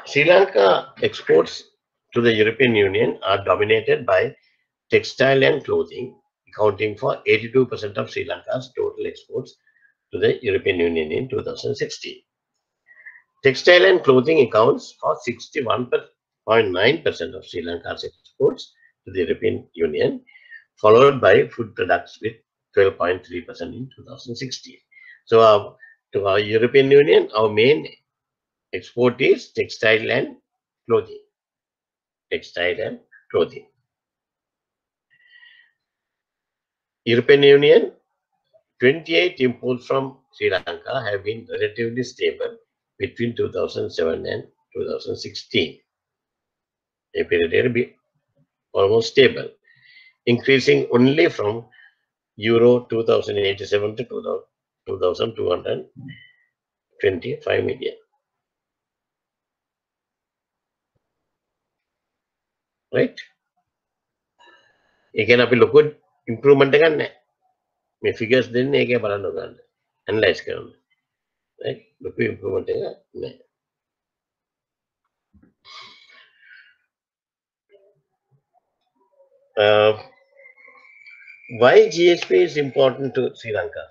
Sri Lanka exports to the European Union are dominated by textile and clothing, accounting for 82% of Sri Lanka's total exports to the European Union in 2016. Textile and clothing accounts for 61.9% of Sri Lanka's exports to the European Union, followed by food products with 12.3% in 2016. So to our European Union, our main export is textile and clothing. Textile and clothing. European Union, 28 imports from Sri Lanka have been relatively stable between 2007 and 2016. A period be almost stable, increasing only from Euro 2087 to 2225 million. Right? ඒකන අපි ලොකු improvement එකක් නැහැ. මේ figures දෙන්නේ ඒකේ බලන්න ගන්න. ඇනලයිස් කරන්න. right? ලොකු ඉම්ප්‍රූව්මන්ට් එකක් නැහැ. Why GSP is important to Sri Lanka?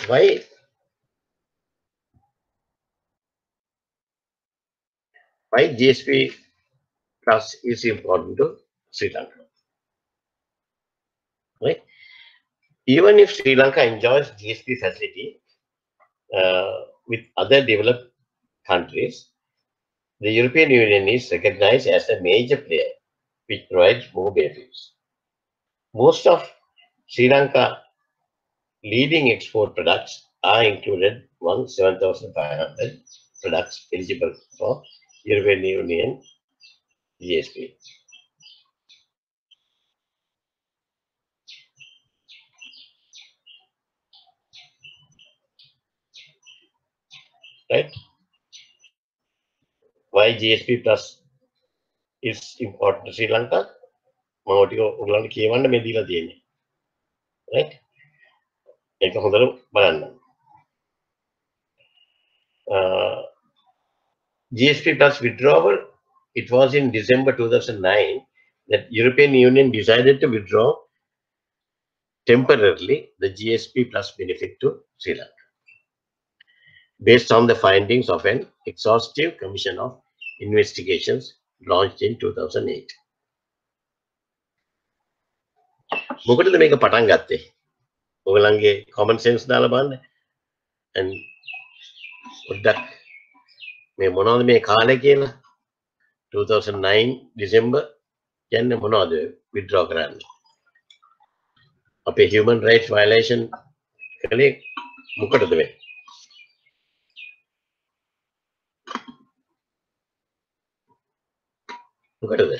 Why GSP plus is important to Sri Lanka? Right? Even if Sri Lanka enjoys GSP facility with other developed countries, the European Union is recognized as a major player which provides more benefits. Most of Sri Lanka leading export products are included among 7,500 products eligible for European Union GSP. Right? Why GSP plus is important to Sri Lanka? මම ටික ඔයගලන්ට කියවන්න මේ දීලා තියෙන්නේ. Right? ඒක හොඳට බලන්න. GSP plus withdrawal, it was in December 2009 that European Union decided to withdraw temporarily the GSP plus benefit to Sri Lanka, based on the findings of an exhaustive commission of investigations launched in 2008. මොකටද මේක පටන් ගත්තේ? ඔයගලන්ගේ common sense දාලා බලන්න. and පොඩ්ඩක් මේ මොනවද මේ කාලේ කියලා 2009 December කියන්නේ මොනවද withdraw කරන්නේ? අපේ human rights violation කලේ මොකටද මේ? මොකටද?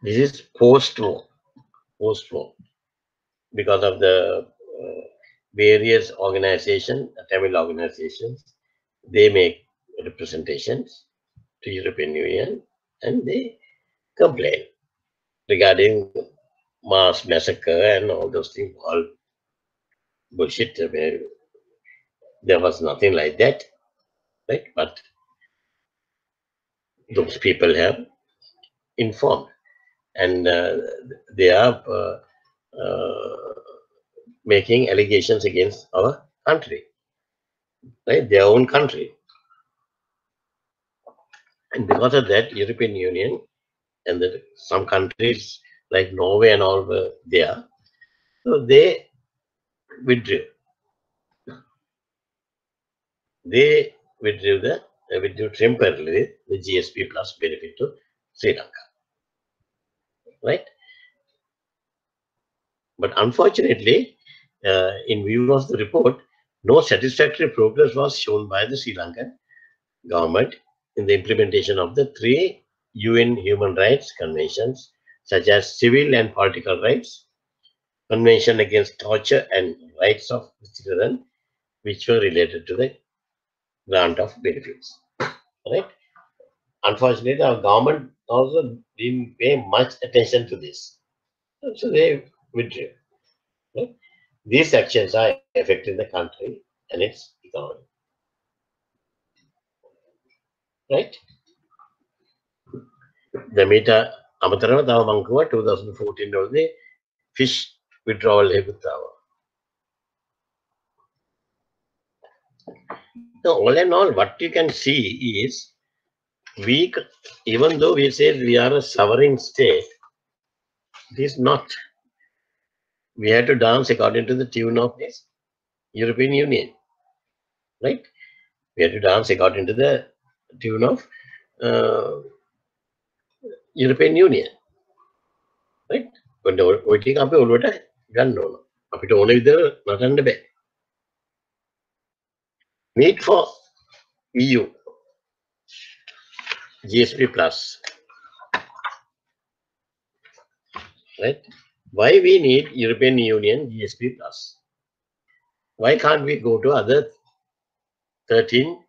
This is post-war, because of the various organizations, Tamil organizations, they make representations to European Union and they complain regarding mass massacre and all those things, all bullshit. I mean, there was nothing like that, right? But those people have informed, and they are making allegations against our country, right? Their own country. And because of that, European Union and some countries like Norway and all were there, so they withdrew. They withdrew temporarily the GSP plus benefit to Sri Lanka, right? But unfortunately, in view of the report, no satisfactory progress was shown by the Sri Lankan government in the implementation of the 3 UN human rights conventions, such as civil and political rights, Convention against torture and rights of children, which were related to the grant of benefits. Right? Unfortunately, our government also didn't pay much attention to this, so they withdrew. Right? These actions are affecting the country and its economy. Right? The meta අමතරව තව මම කිව්වා 2014 වලදී fish withdrawal එකකුත් ආවා. So all in all, what you can see is we, even though we say we are a sovereign state, it is not. We have to dance according to the tune of this European Union, right? We have to dance according to the tune of European Union, right? When ඔය ටික අපි ඔළුවට ගන්න ඕන. අපිට ඕන විදිහට නටන්න බෑ. Need for EU GSP plus, right? Why we need European Union GSP plus? Why can't we go to other 13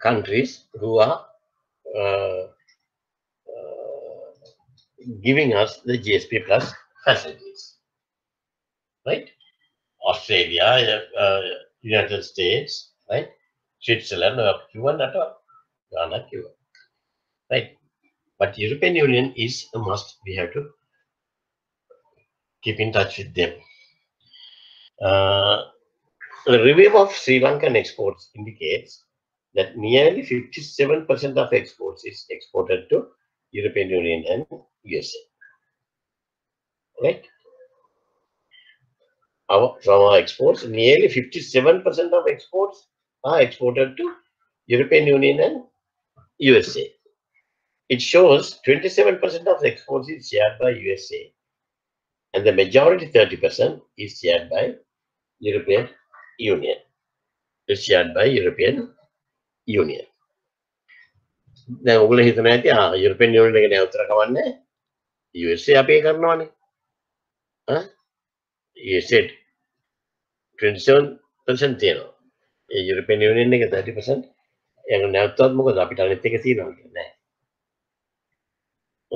countries who are uh, giving us the GSP plus facilities, right? Australia, United States, right? Switzerland, Cuba, not all. Ghana, Cuba, right? But European Union is a must. We have to keep in touch with them. A review of Sri Lankan exports indicates that nearly 57% of exports is exported to European Union and USA, right? From our exports, nearly 57% of exports are exported to European Union and USA. It shows 27% of exports is shared by USA, and the majority 30% is shared by European Union. It's shared by European Union. දැන් ඔයගොල්ලෝ හිතන ඇති European union එක නෑ උත්තර කවන්නේ USA අපි කරනවානේ. USA 27% තියෙනවා. ඒ European union එක 30%. ඒක නැවතුත් මොකද අපිට අනිත් එක තියෙනවා නෑ.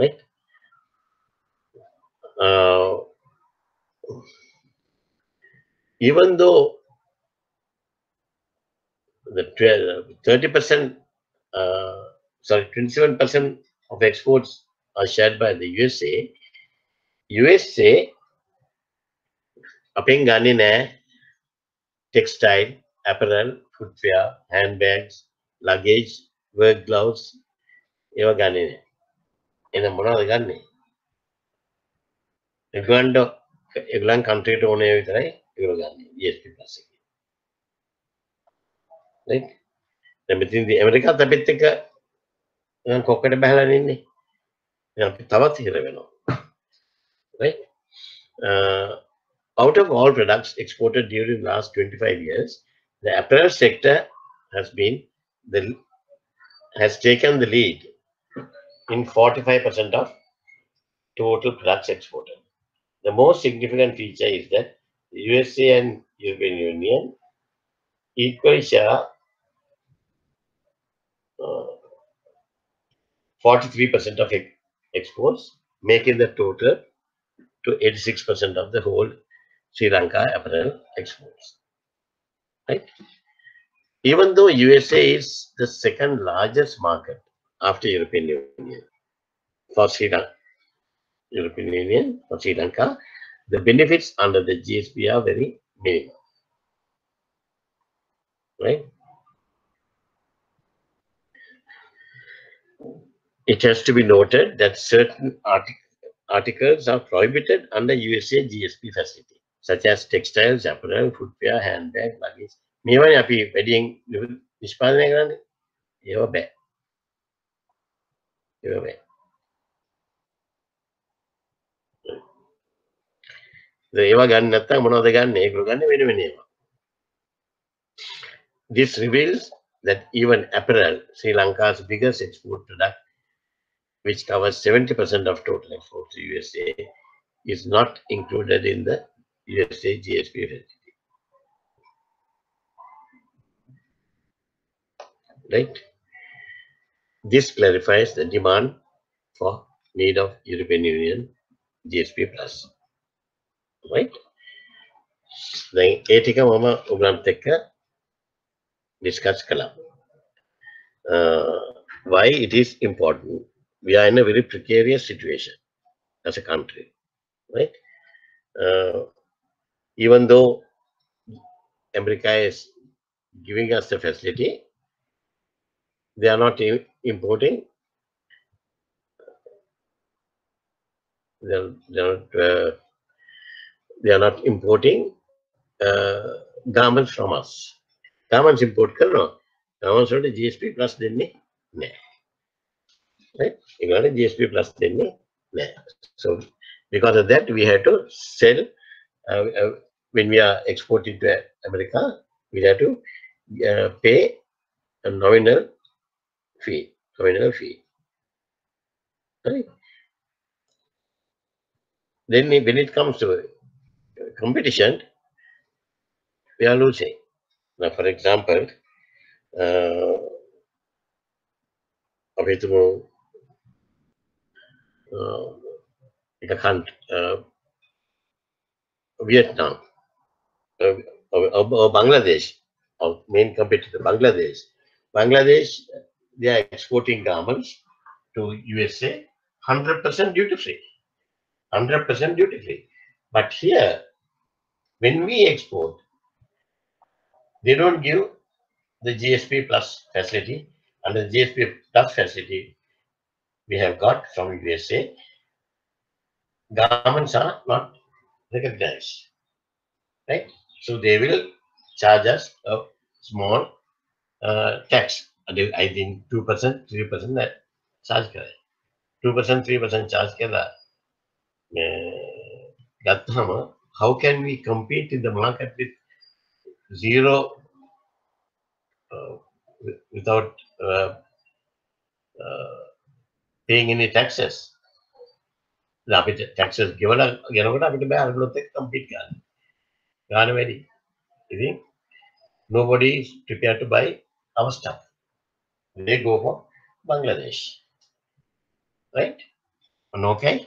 Right? Even though the 30%, 27% of exports are shared by the USA. USA අපෙන් ගන්නේ නෑ textile, apparel, footwear, handbags, luggage, work gloves, ඒවා ගන්නේ නෑ. එහෙනම් මොනවද ගන්නෙ? ඒගොල්ලන් countryට ඕනේ විතරයි ඒගොල්ලෝ ගන්නෙ GSP plus එක. right? දැන් මෙතනදී ඇමරිකාත් අපිත් එක්ක කොක්කට බහලා ඉන්නේ. දැන් අපි තවත් හිර වෙනවා. right? Out of all products exported during the last 25 years, the apparel sector has taken the lead in 45% of total products exported. The most significant feature is that the USA and European Union equally share 43% of exports, making the total to 86% of the whole Sri Lanka apparel exports. Right? Even though USA is the second largest market after European Union for Sri Lanka, the benefits under the GSP are very minimal. Right? It has to be noted that certain articles are prohibited under USA GSP facility, such as textiles, apparel, footwear, handbag, luggage. මේවනේ අපි වැඩියෙන් නිෂ්පාදනය කරන්නේ. ඒවා බෑ. ඒවා ගන්න නැත්නම් මොනවද ගන්න? ඒගොල්ලෝ ගන්න වෙන වෙන ඒවා. This reveals that even apparel, Sri Lanka's biggest export product, which covers 70% of total exports to USA, is not included in the USA GSP facility. Right? This clarifies the demand for need of European Union GSP plus. Right? දැන් ඒ ටික මම ඔයගලන්ට එක්ක discuss කළා. Why it is important. We are in a very precarious situation as a country, right? Even though America is giving us the facility, they are not importing. They're, they're, not, they are not importing garments from us. Garments import කරනවා. Garments වලට GSP plus දෙන්නේ නැහැ. Right? ඒගොල්ලන්ට GSP plus දෙන්නේ නැහැ. So because of that, we have to sell. When we are exporting to America, we have to pay a nominal fee. Nominal fee. Right? Then when it comes to competition, we are losing. Now, for example, අපි හිතමු එක Vietnam or Bangladesh, our main competitor, Bangladesh. Bangladesh, they are exporting garments to USA 100% duty free. 100% duty free. But here, when we export, they don't give the GSP plus facility, and the GSP plus facility we have got from USA. Garments are not recognized, right? So they will charge us a small tax. I think 2%, 3% that charge kare. 2%, 3% charge kare. How can we compete in the market with zero, without paying any taxes? Taxes given compete. You think nobody is prepared to buy our stuff. They go for Bangladesh, right? Okay,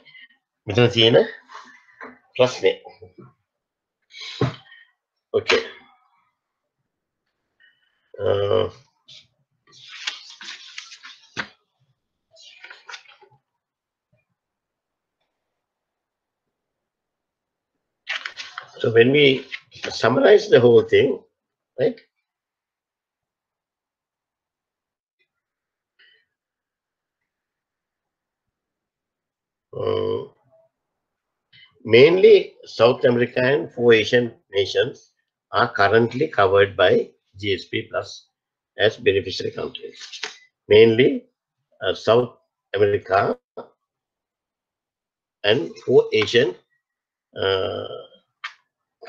මෙතන තියෙන ප්‍රශ්නේ. Okay. So when we summarize the whole thing, right? Mainly South America and 4 Asian nations are currently covered by GSP Plus as beneficiary countries. Mainly South America and 4 Asian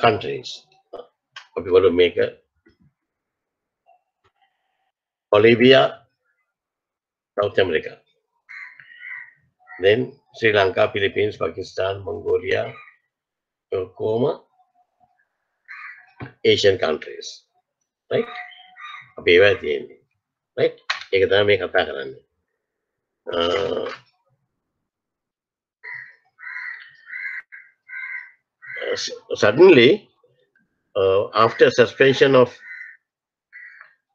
countries. We want to make a Bolivia, South America. Then Sri Lanka, Philippines, Pakistan, Mongolia, Coma, Asian countries. Right? Right? Suddenly, after suspension of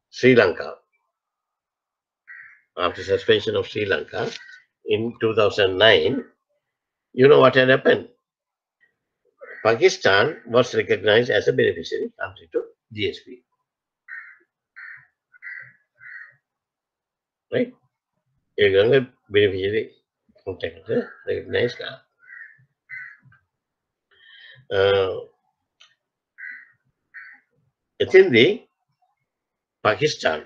Sri Lanka, in 2009, you know what had happened? Pakistan was recognized as a beneficiary country to GSP. Right? You're beneficiary recognized. It's in the Pakistan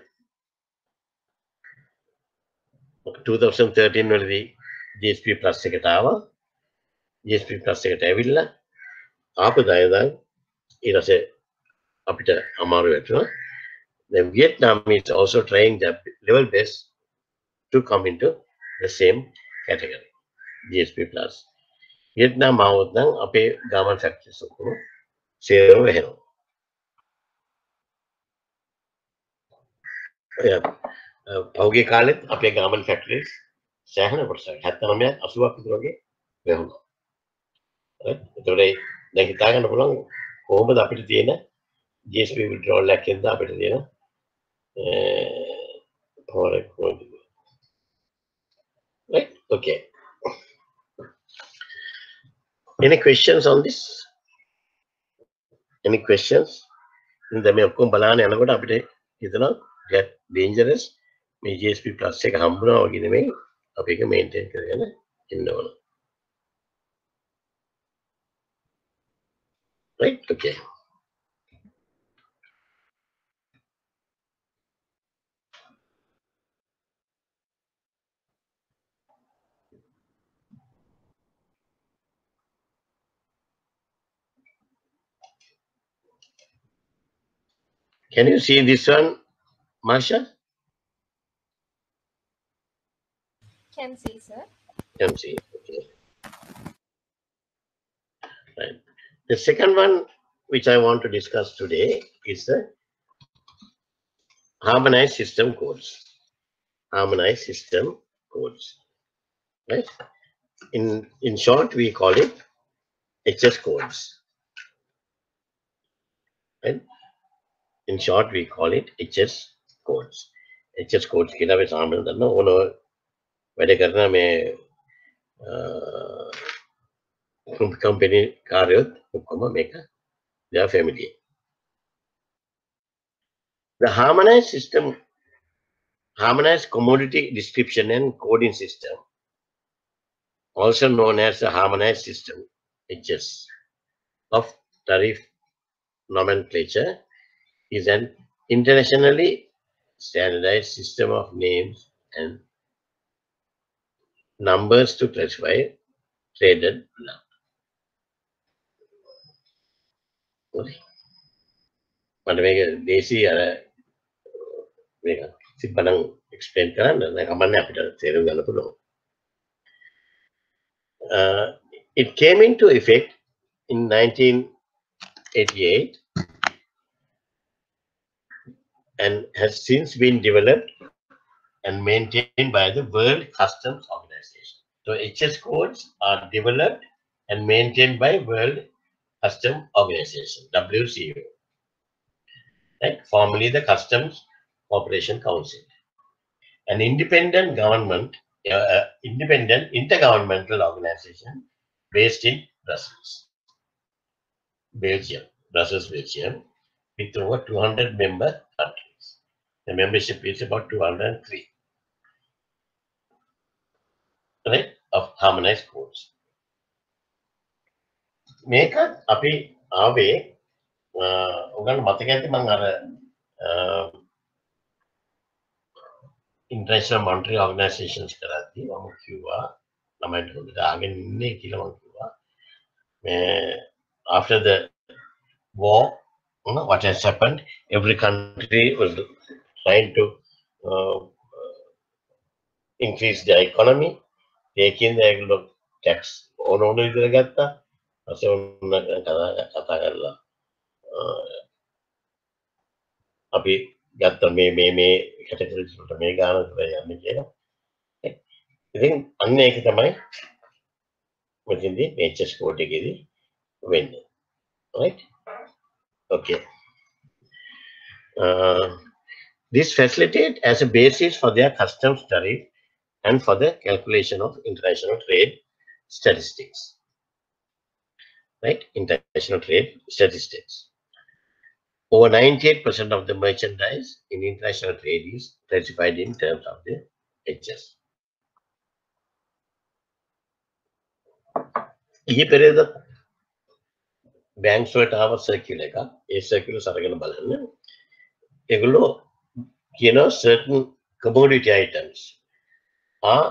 2013 වලදී GSP plus එකට ආවා. GSP plus එකට ඇවිල්ලා ආපු දයදන් ඊටසේ අපිට අමාරු වෙනවා. Then Vietnam is also trying their level best to come into the same category, GSP plus. Vietnam આવොත් නම් අපේ garment factories ඔක්කොම සේරම වෙනවා. පහුගිය කාලෙත් අපේ garment factories සෑහෙන කොටසක් 79ක් 80ක් විතර වගේ වෙනවා. එතකොට දැන් හිතා ගන්න පුළුවන් කොහොමද අපිට තියෙන GSP withdrawal එකකින්ද අපිට තියෙන right? Okay. Any questions on this? Any questions? In the me ඔක්කොම බලන්න යනකොට අපිට හිතනවා get dangerous මේ GSP plus එක හම්බුනා වගේ නෙමෙයි අපි ඒක මේන්ටේන් කරගෙන ඉන්න ඕන. Right? Okay. Can you see this one, Marsha? Can see, sir. Can see. Okay. Right. The second one which I want to discuss today is the harmonized system codes. Harmonized system codes. Right? In short, we call it HS codes. Right? In short, we call it HS codes. HS codes කියලා අපි සාමාන්‍යයෙන් දන්නවා ඕන වැඩ කරන මේ company කාර්යොත් ඔක්කොම මේක they are familiar. The harmonized system, harmonized commodity description and coding system, also known as the harmonized system HS of tariff nomenclature, is an internationally standardized system of names and numbers to classify traded land. මට මේක දේශී අර මේක සිප්පනම් explain කරන්න දැන් කමන්නේ අපිට තේරුම් ගන්න පුළුවන්. It came into effect in 1988 and has since been developed and maintained by the World Customs Organization. So HS codes are developed and maintained by World Customs Organization, WCO, right? Formerly the Customs Cooperation Council, an independent independent intergovernmental organization based in Brussels, Belgium, with over 200 member countries. The membership is about 203, right, of harmonized codes. මේක අපි ආවේ ඔයගොල්ලෝ මතක ඇති මම අර international monetary organizations කරද්දී මම කිව්වා ළමයින්ට හොඳට ආගෙන ඉන්නේ කියලා මම කිව්වා මේ after the war, what has happened, every country was trying to increase their economy, taking the tax ඕන විදිහට ගත්තා. ඊපස්සේ ඔන්න කතා කරලා අපි ගත්ත මේ කැටගරිස් වලට මේ ගාන විතරයි යන්නේ කියලා. ඉතින් අන්න ඒක තමයි මෙතෙන්දී HS code එකේදී වෙන්නේ. Right? Okay. This facilitates as a basis for their customs tariff and for the calculation of international trade statistics. Right? International trade statistics. Over 98% of the merchandise in international trade is classified in terms of the HS. ඊයේ පෙරේද banks වලට ආව circular එකක්. ඒ circular අරගෙන බලන්න. ඒගොල්ලෝ කියනවා certain commodity items are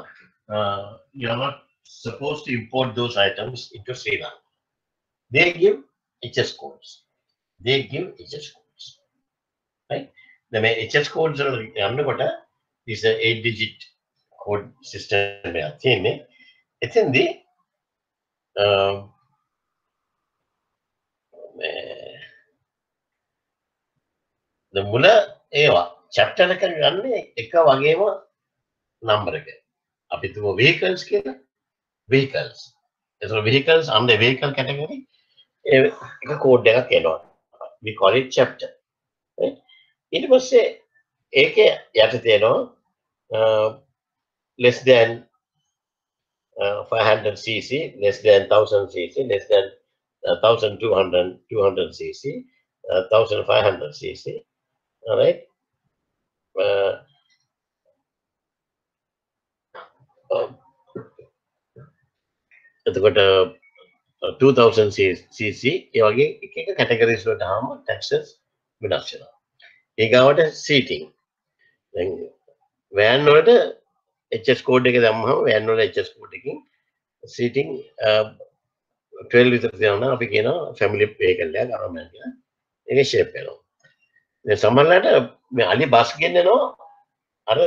you are not supposed to import those items into Sri Lanka. They give HS codes. Right? The HS codes are is a 8-digit code system. It's in the the මුල ඒවා chapter එක ගන්නේ එක වගේම number එක. අපි තුමු vehicles කියලා vehicles. ඒතර vehicles under vehicle category එක code එකක් එනවා. We call it chapter. Right? ඊට පස්සේ ඒකේ යටතේ එනවා less than 500 cc, less than 1000 cc, less than 1200 cc, 1500 cc. All right. එතකොට 2000 cc ඒ වගේ එක එක කැටගරිස් වලට ආවම ටැක්සස් වෙනස් වෙනවා. ඊගාවට සීටින්. දැන් වෑන් වලට HS කෝඩ් එක දැම්මම වෑන් වල HS කෝඩ් එකකින් සීටින් 12 විතර තියෙනවා අපි කියනවා ෆැමිලි වෙහිකල් එකක් අරන් කියලා. ඒකේ ෂේප් වෙනවා. දැන් සමහරවිට මේ අලි බස් ගෙන්නනවා අර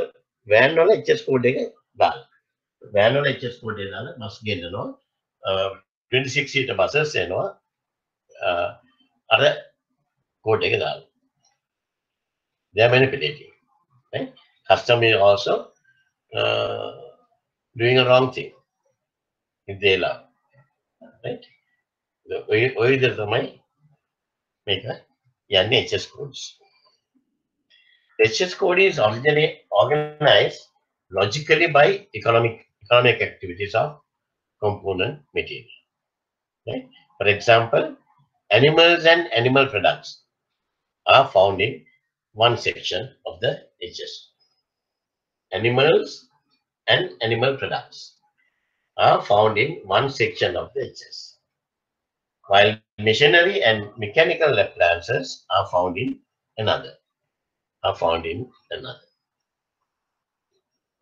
වෑන් වල HS කෝඩ් එක දාලා. වෑන් වල HS කෝඩ් එක දාලා බස් ගෙන්නනවා. 26 seater buses එනවා අර කෝඩ් එක දාලා. They are manipulating. Right? Customer is also doing a wrong thing if they love. Right? ඔය විදිහට තමයි මේක යන්නේ HS codes. HS code is originally organized logically by economic activities of component material. Right? For example, animals and animal products are found in one section of the HS. Animals and animal products are found in one section of the HS, while machinery and mechanical appliances are found in another.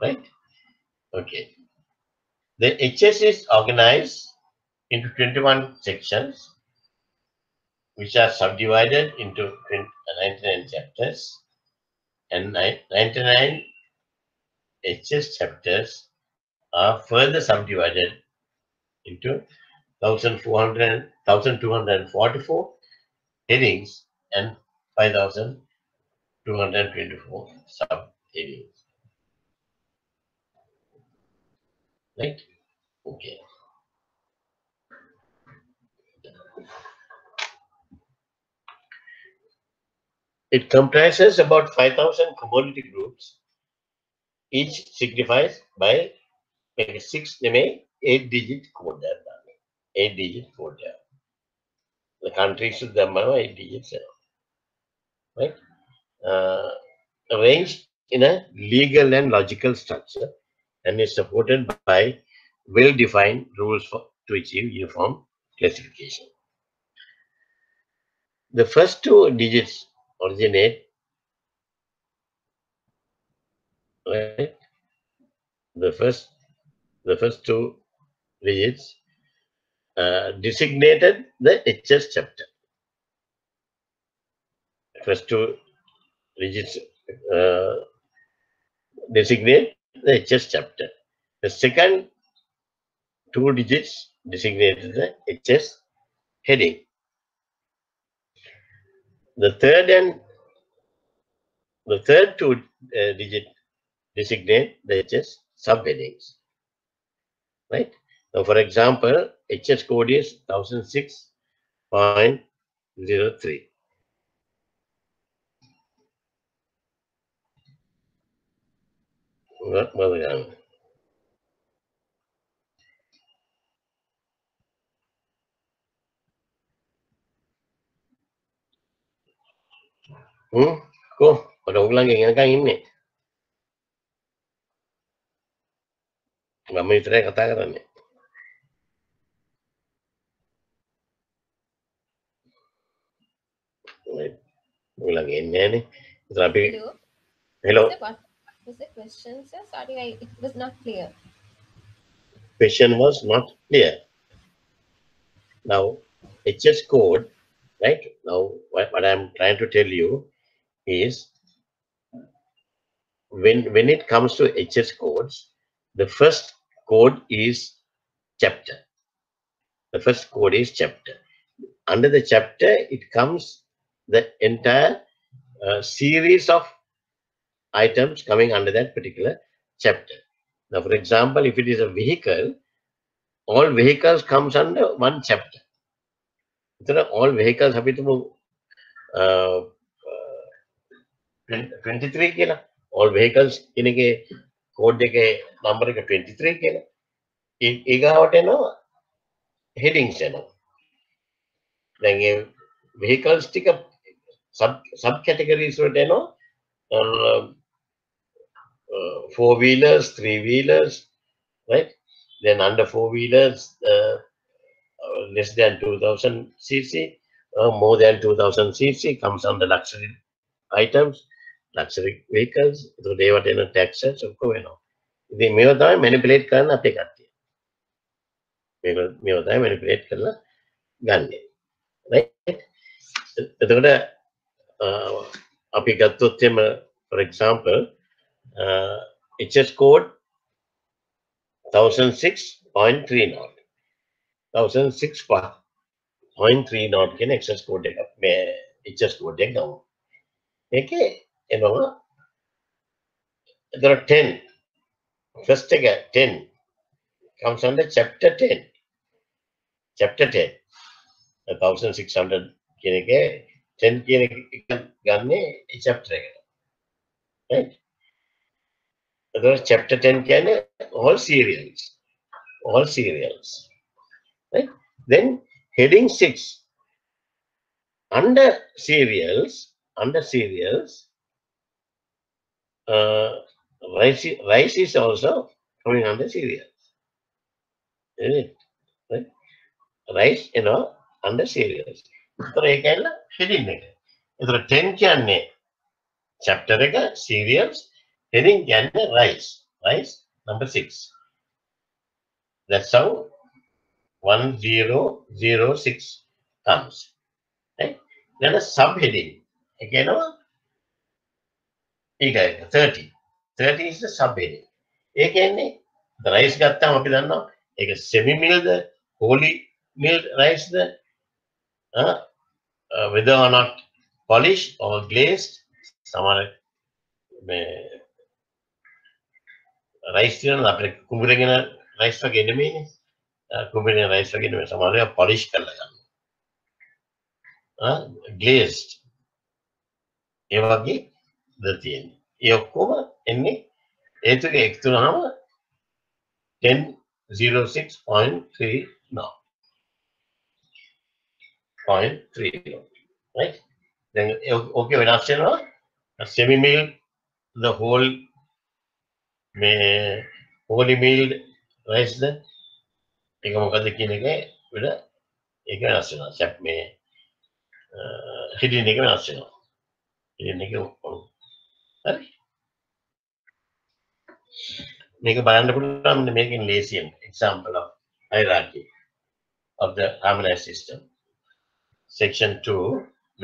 Right? Okay. The HS is organized into 21 sections, which are subdivided into 99 chapters, and 99 HS chapters are further subdivided into 1244 headings and 5224 sub-headings. Right? Okay. It comprises about 5,000 commodity groups, each signifies by 8-digit code there. 8-digit code there. The countries should have 8 digits. Right? Arranged in a legal and logical structure and is supported by well-defined rules to achieve uniform classification. The first 2 digits originate, right? The first 2 digits designated the HS chapter. First 2 digits designate the HS chapter. The second 2 digits designated the HS heading. The third 2 digit designate the HS subheadings. Right? Now, for example, HS code is 1006.03. Cool. Pada ulang yang ini. Mama itu kata kan ni. Ulang ini ni. Tapi Hello. hello. What was the question, sir? Sorry, it was not clear. Question was not clear. Now, HS code, right? Now, what I'm trying to tell you is when it comes to HS codes, the first code is chapter. The first code is chapter. Under the chapter, it comes the entire series of items coming under that particular chapter. Now, for example, if it is a vehicle, all vehicles comes under one chapter. All vehicles have 23 කියලා. All vehicles ඉනගේ code එකේ number එක 23 කියලා. ඊගාවට එනවා headings එනවා. දැන් ඒ vehicles ටික sub categories වලට එනවා. 4 wheelers, 3 wheelers, right? Then under four-wheelers, less than 2000 cc, more than 2000 cc comes under luxury items, luxury vehicles. So they were in a taxes of Koeno. The Miotai manipulate කරන අපේ කට්ටිය. මේව manipulate කරලා ගන්න. Right? එතකොට අපි ගත්තොත් එම for example HS code 1006.30 1006.30 කියන access code එක මේ HS code එක ගමු. ඒකේ එනවා there are 10 first එක 10 comes under chapter 10 chapter 10 1600 කියන එකේ 10 කියන එක ගන්නේ chapter එකට. Right? Chapter 10 කියන්නේ all serials. All serials. Right? Then heading 6 under serials rice is also coming under cereals. Isn't it? Right? Rice, under cereals. So ඒකෙල්ල heading එක. ඒතර 10 කියන්නේ chapter එක cereals, heading කියන්නේ rice. Rice number 6. That's how 1006 comes. Right? Then a subheading. Again, ඒක 30. 30 is the subheading. ඒ කියන්නේ the rice ගත්තාම අපි දන්නවා ඒක semi milled, wholly milled rice whether or not polished or glazed. සමහර මේ rice තියෙනවා අපිට කුඹුරගෙන rice වගේ නෙමෙයිනේ. කුඹුරගෙන rice වගේ නෙමෙයි. සමහර ඒවා polish කරලා ගන්නවා. glazed. ඒ වගේ ද තියෙන්නේ. ඒ ඔක්කොම එන්නේ ඒ තුන එකතු වුණාම 1006.30 0.30. Right? Then okay වෙනස් වෙනවා semi milled the wholly milled rice ඒක මොකද කියන එක විතර ඒක වෙනස් වෙනවා සැප් මේ hidden එක වෙනස් වෙනවා hidden එක හරි මේක බලන්න පුළුවන් මේකෙන් ලේසියෙන් example of hierarchy of the harmonized system. Section 2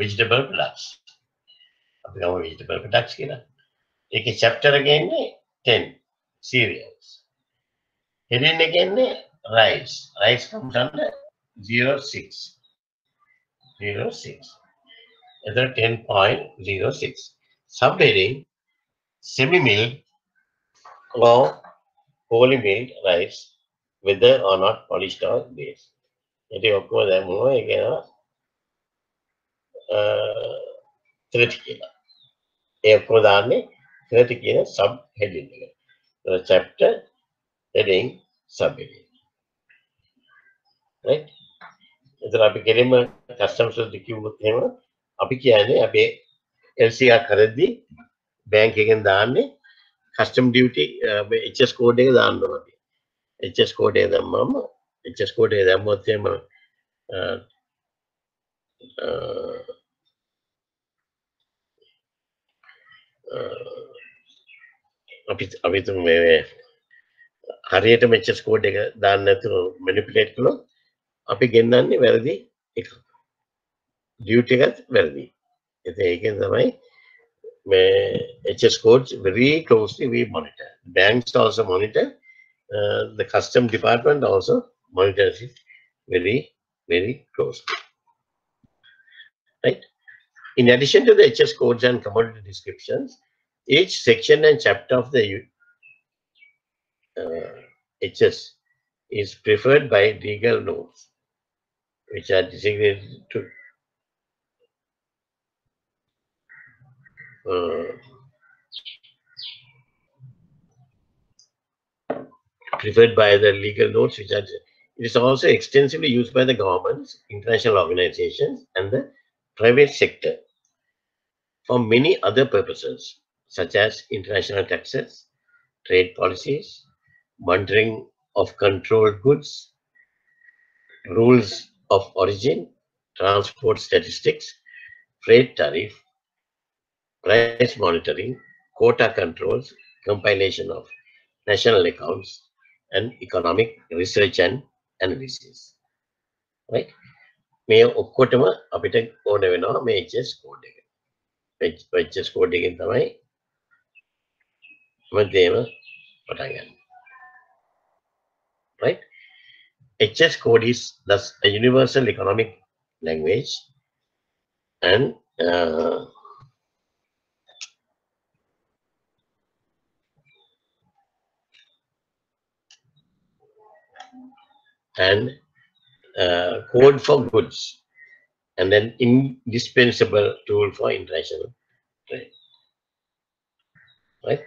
vegetable products. අපි ගමු vegetable products කියලා. ඒකේ chapter එක ඉන්නේ 10 cereals. heading එක ඉන්නේ rice. Rice comes under 06. 06. Either 10.06. Subheading semi-milled or wholly milled rice, whether or not polished or glazed. ඒකේ ඔක්කොම දැම්මම ඒක එනවා 30 කියලා. ඒ ඔක්කොම දාන්නේ 30 කියන sub heading එක. chapter heading subheading. Right? එතන අපි කෙලින්ම customs වලට කිව්වොත් එහෙම අපි කියන්නේ අපේ LC එකක් හදද්දී බැංක් එකෙන් දාන්නේ custom duty HS code එක දාන්න ඕනේ. HS code එක දැම්මම HS code එක දැම්මොත් එහෙම අපි තුමු මේ හරියටම HS code එක දාන්න නැතුව manipulate කළොත් අපි ගෙන්නන්නේ වැරදි එක. duty එකත් වැරදි. ඒකෙන් තමයි HS codes very closely we monitor. Banks also monitor. The custom department also monitors it very, very closely. Right? In addition to the HS codes and commodity descriptions, each section and chapter of the HS is preferred by legal notes, which are designated to preferred by the legal notes, which are it is also extensively used by the governments, international organizations, and the private sector for many other purposes, such as international taxes, trade policies, monitoring of controlled goods, rules of origin, transport statistics, freight tariff, price monitoring, quota controls, compilation of national accounts, and economic research and analysis. Right? මේ ඔක්කොටම අපිට ඕන වෙනවා මේ HS code එක. HS code එකෙන් තමයි මැදේම පටන් ගන්න. Right? HS code is thus a universal economic language and code for goods and an indispensable tool for international trade. Right?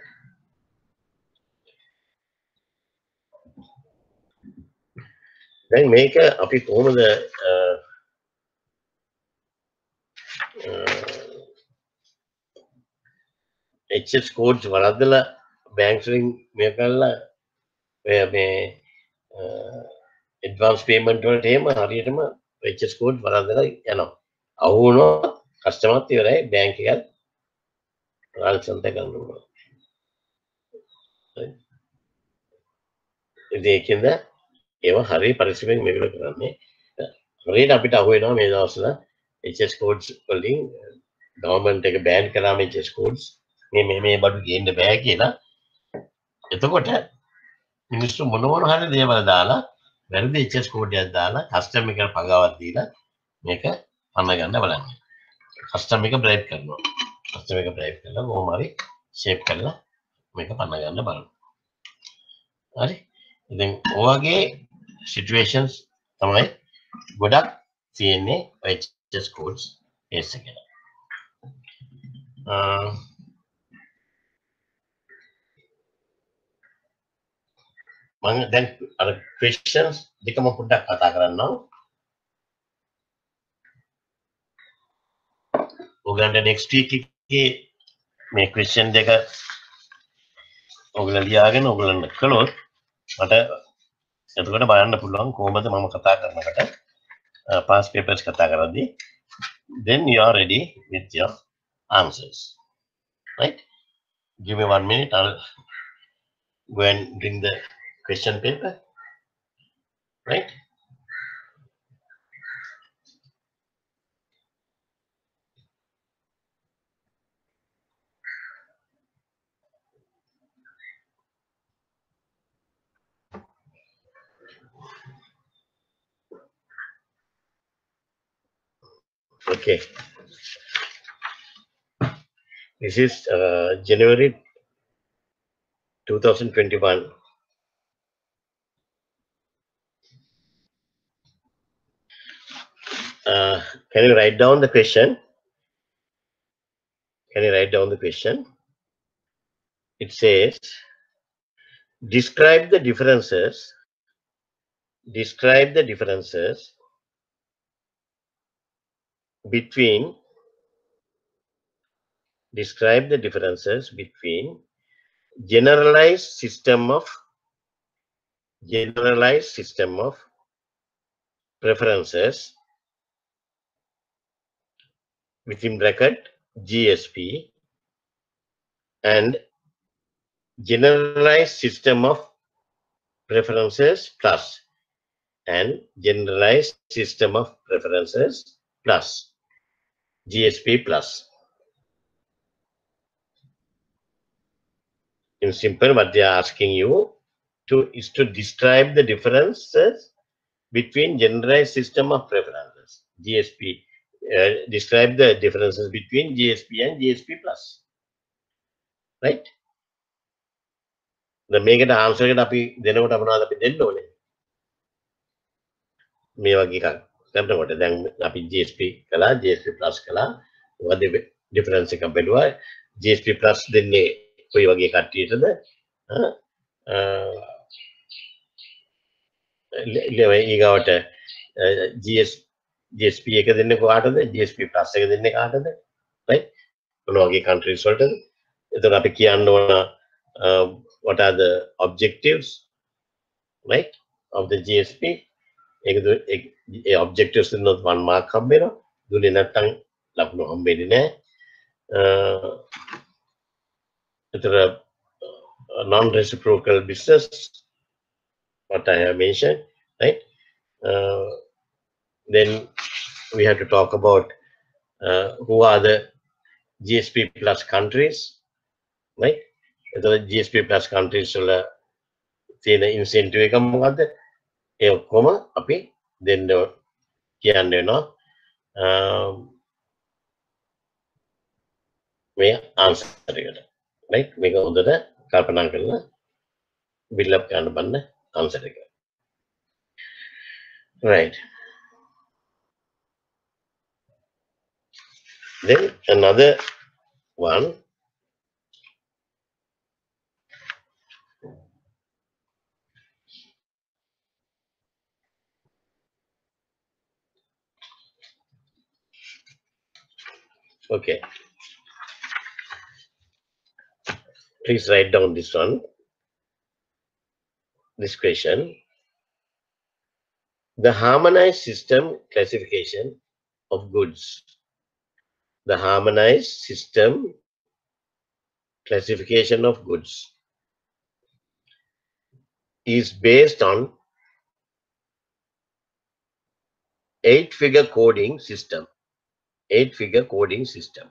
Then make අපි කොහොමද HS codes වරද්දලා banks වලින් මේ කරලා මේ advance payment වලට එහෙම හරියටම HS code වරද්දලා යනවා. අහු වුණොත් කස්ටමර්ත් ඉවරයි බැංක් එකත් රාජසන්ත ගන්නවා. ඉතින් ඒකෙන්ද ඒවා හරිය පරිස්සමෙන් මේක කරන්නේ. හරියට අපිට අහු වෙනවා මේ දවස්වල HS codes වලින් government එක ban කරාම HS codes මේ බඩු ගේන්න බෑ කියලා. එතකොට මිනිස්සු මොන හරි දේවල් දාලා වැරදි HS code එකක් දාලා කස්ටමර් එකට පගාවක් දීලා මේක පන්න ගන්න බලන්නේ. කස්ටමර් එක බ්‍රයිබ් කරනවා. කස්ටමර් එක බ්‍රයිබ් කරලා කොහොම හරි ෂේප් කරලා මේක පන්න ගන්න බලනවා. හරි. ඉතින් ඔයගේ සිටුේෂන්ස් තමයි ගොඩක් තියෙන්නේ HS codes case එකේ. මම දැන් අර questions දෙකම පොඩ්ඩක් කතා කරන්නම්. ඔයගලන්ට next week එකේ මේ question දෙක ඔයගලලා ලියාගෙන ඔයගලන්ට කළොත් මට එතකොට බලන්න පුළුවන් කොහොමද මම කතා කරනකොට past papers කතා කරද්දී then you are ready with your answers. Right? Give me 1 minute. I'll go and bring the question paper. Right? Okay. This is January 2021. Can you write down the question? Can you write down the question? It says, describe the differences between generalized system of preferences within bracket GSP and generalized system of preferences plus and generalized system of preferences plus GSP plus. In simple, what they are asking you is to describe the differences between generalized system of preferences GSP. Describe the differences between GSP and GSP plus. Right? The make it answer එකට අපි දෙනකොට මොනවද අපි දෙන්න ඕනේ? මේ වගේ එකක්. දැන් අපි GSP කළා, GSP plus කළා. මොකද difference එක බැලුවා. GSP plus දෙන්නේ කොයි වගේ කට්ටියටද? ඊගාවට GSP එක දෙන්නේ කාටද? GSP plus එක දෙන්නේ කාටද? right? මොන වගේ countries වලටද? එතකොට අපි කියන්න ඕන what are the objectives right, of the GSP. Objectives in 1 mark හම්බෙනවා. දුන්නේ නැත්නම් ලකුණු හම්බෙන්නේ නැහැ. Non-reciprocal business, what I have mentioned, right? Then we have to talk about who are the GSP plus countries, right? The GSP plus countries වල තියෙන incentive එක මොකද්ද? ඒ ඔක්කොම අපි දෙන්න කියන්න වෙනවා. මේ answer එකට. right? මේක හොඳට කල්පනා කරලා build up කරන්න බන්න answer එක. Right. Then another one. Okay. Please write down this one. This question. The harmonized system classification of goods. The harmonized system classification of goods is based on 8-figure coding system. 8-figure coding system.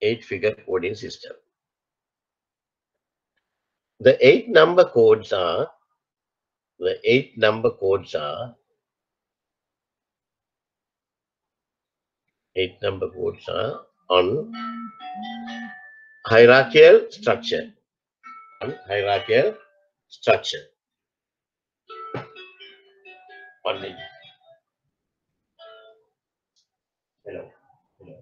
8-figure coding system. The 8-number codes are on hierarchical structure. On hierarchical structure. One minute. Hello. Hello.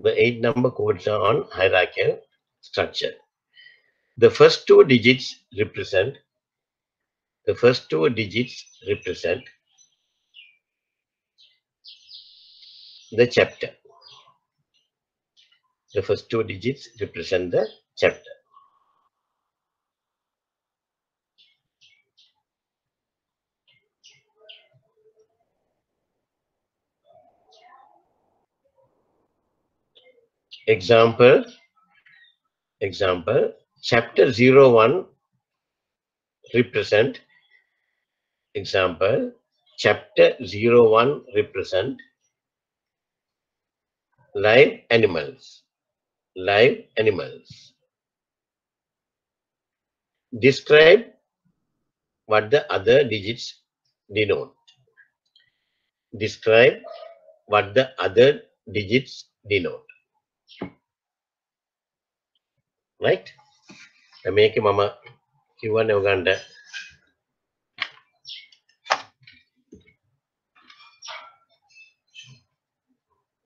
The 8-number codes are on hierarchical structure. The first two digits represent the chapter. The first two digits represent the chapter. Example, chapter 01 represent, chapter 01 represent live animals. Describe what the other digits denote. Describe what the other digits denote. Right? මේක මම කියවන්නේ ඔයගන්ට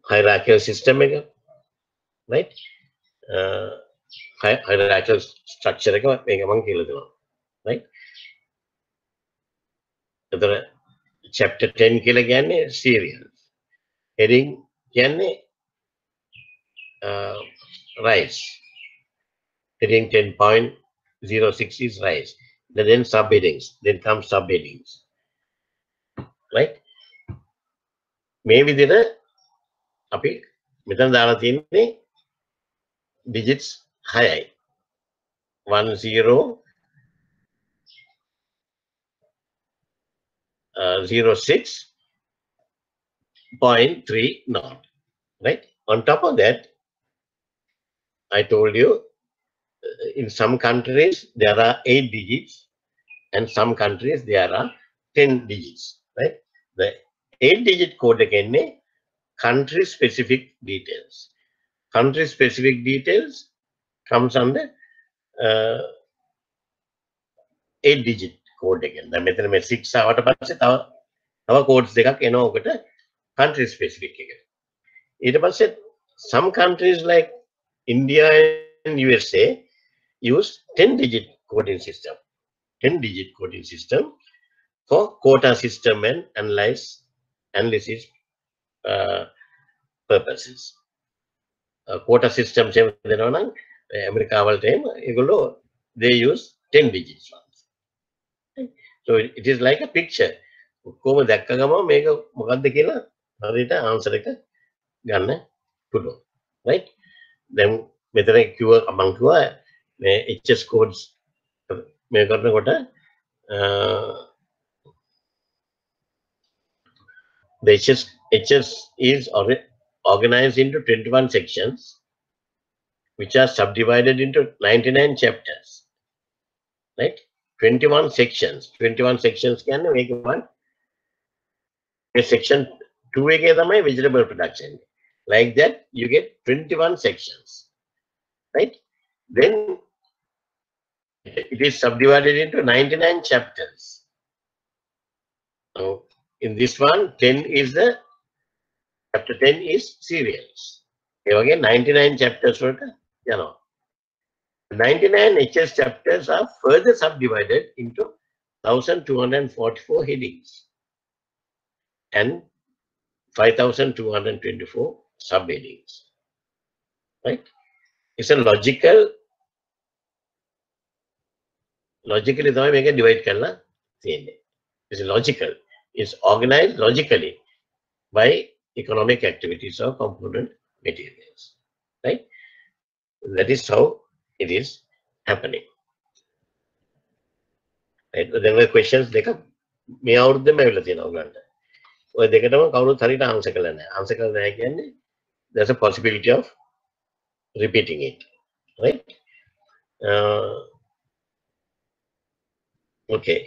hierarchical system එක, right? Hierarchical structure එක මේක මම කියලා දෙනවා, right? එතන chapter 10 කියලා කියන්නේ cereals. Heading කියන්නේ rice. Heading 10.06 is rice. Then subheadings. Then comes subheadings. Right? මේ විදිහට අපි මෙතන දාලා තියෙන්නේ digits 6යි. 1006.30. Right? On top of that, I told you in some countries there are 8 digits and some countries there are 10 digits. Right? The 8-digit code again, country specific details. Country specific details comes under 8-digit code again. දැන් මෙතන මේ 6 ආවට පස්සේ තව codes දෙකක් එනවා ඔකට country specific එකට. ඊට පස්සේ some countries like India and USA use 10-digit coding system. 10-digit coding system for quota system and analysis purposes. Quota system දෙනවා නම් ඇමරිකා වලට ඒගොල්ලෝ they use 10 digits ones. So it is like a picture. කොහොම දැක්ක ගමන් මේක මොකක්ද කියලා හරියට answer එක ගන්න පුළුවන්. Right? දැන් මෙතන කිව්ව මම කිව්වා මේ HS codes මේ කරනකොට the HS is organized into 21 sections which are subdivided into 99 chapters. Right? 21 sections. 21 sections can make one. Section 2 එකේ තමයි vegetable production. Like that, you get 21 sections. Right? Then it is subdivided into 99 chapters. Now, in this one, 10 is the chapter 10 is cereals. Again, 99 chapters were, 99 HS chapters are further subdivided into 1,244 headings and 5,224 subheadings. Right? It's a logically තමයි මේක divide කරලා තියෙන්නේ. It's logical. It's organized logically by economic activities of component materials. Right? That is how it is happening. Right? There were questions දෙක මේ අවුරුද්දේම ඇවිල්ලා තියෙනවා උගන්ට. ඔය දෙකටම කවුරුත් හරියට answer කළා නැහැ. Answer කළා නැහැ කියන්නේ there's a possibility of repeating it. Right? Okay.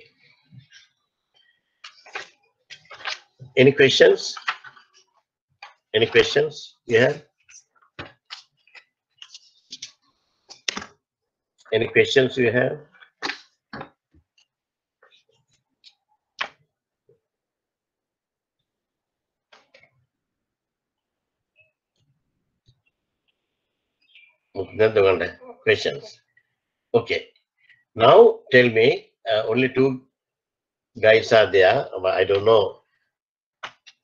Any questions? Any questions you have? Any questions you have? Questions. Okay. Now tell me, only two guys are there. I don't know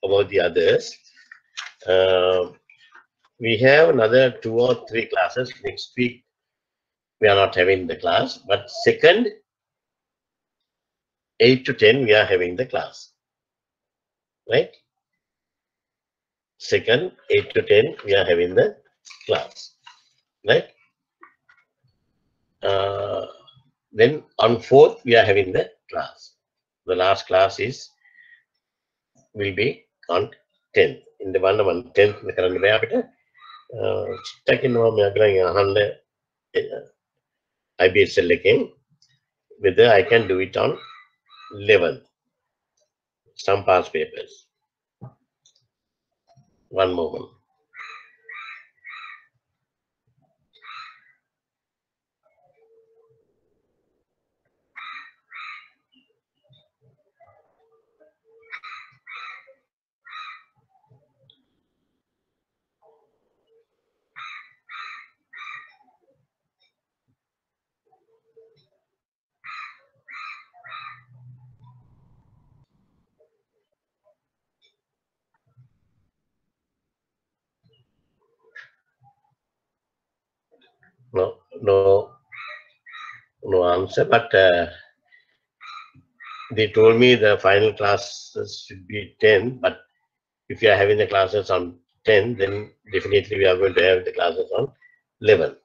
about the others. We have another 2 or 3 classes next week. We are not having the class, but second 8 to 10 we are having the class. Right? Second 8 to 10 we are having the class. Right? Then on 4th we are having the class. The last class will be on 10th. In the 10th the current way අපිට චිත්තකින්නවා මම අහන්න IBSL එකෙන් whether I can do it on 11th. Some past papers. One moment. No answer, but they told me the final classes should be 10, but if you are having the classes on 10, then definitely we are going to have the classes on 11.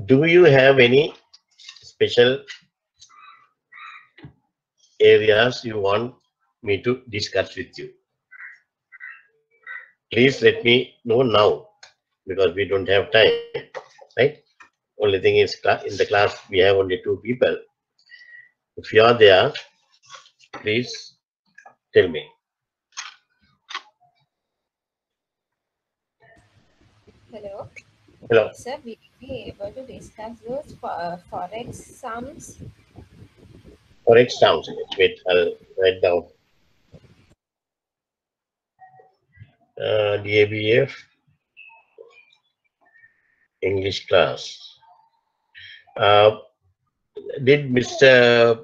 Do you have any special areas you want me to discuss with you? Please let me know now, because we don't have time, right? Only thing is, in the class we have only 2 people. If you are there, please tell me. Hello. Hello. Sir, will we be able to discuss those forex sums? Correct sounds. Wait, I'll write down. DABF English class. Uh, did Mr.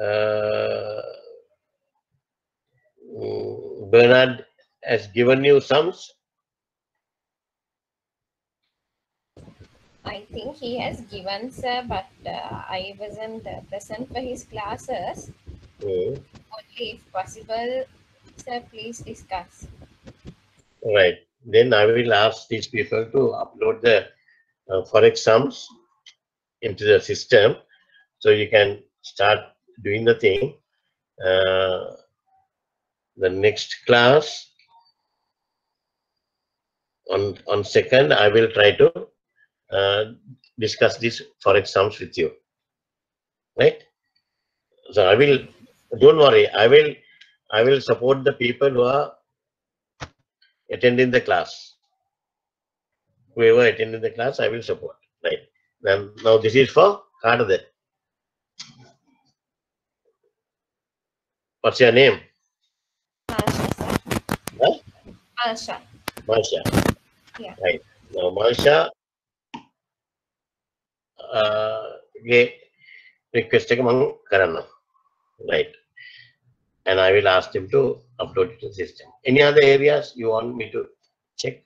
Uh, Bernard has given you sums? I think he has given, sir, but I wasn't present for his classes. Hmm. Only if possible, sir, please discuss. Right. Then I will ask these people to upload the forex sums into the system, so you can start doing the thing. The next class on second, I will try to uh, discuss these forex sums with you. Right. So I will. Don't worry. I will support the people who are attending the class. Whoever attending the class, I will support. Right. Then now this is for Karade. What's your name? Marsha, sir. Huh? Marsha. Marsha. Yeah. Right. Now Marsha ගේ request එක මම කරන්නම්. Right. And I will ask him to upload it to the system. Any other areas you want me to check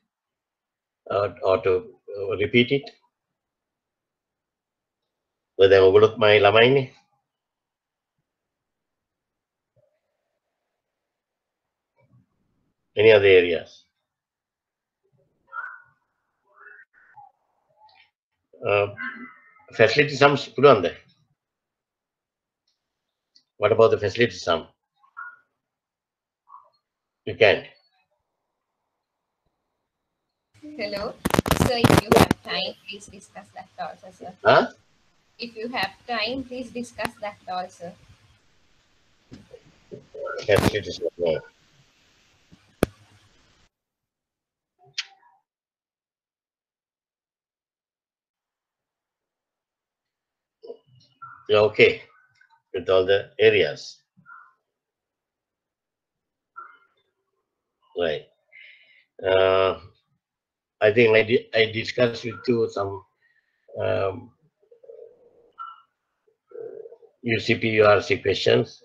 or to repeat it? Whether ඔයගොල්ලොත් මයි ළමයිනේ. Any other areas? Uh, facility sums පුළුවන්ද? What about the facility sum? You can't. Hello. So if you have time, please discuss that also, sir. Huh? If you have time, please discuss that also. Facility sum. No. You're okay with all the areas. Right. Uh, I think I discussed with you some UCP URC questions.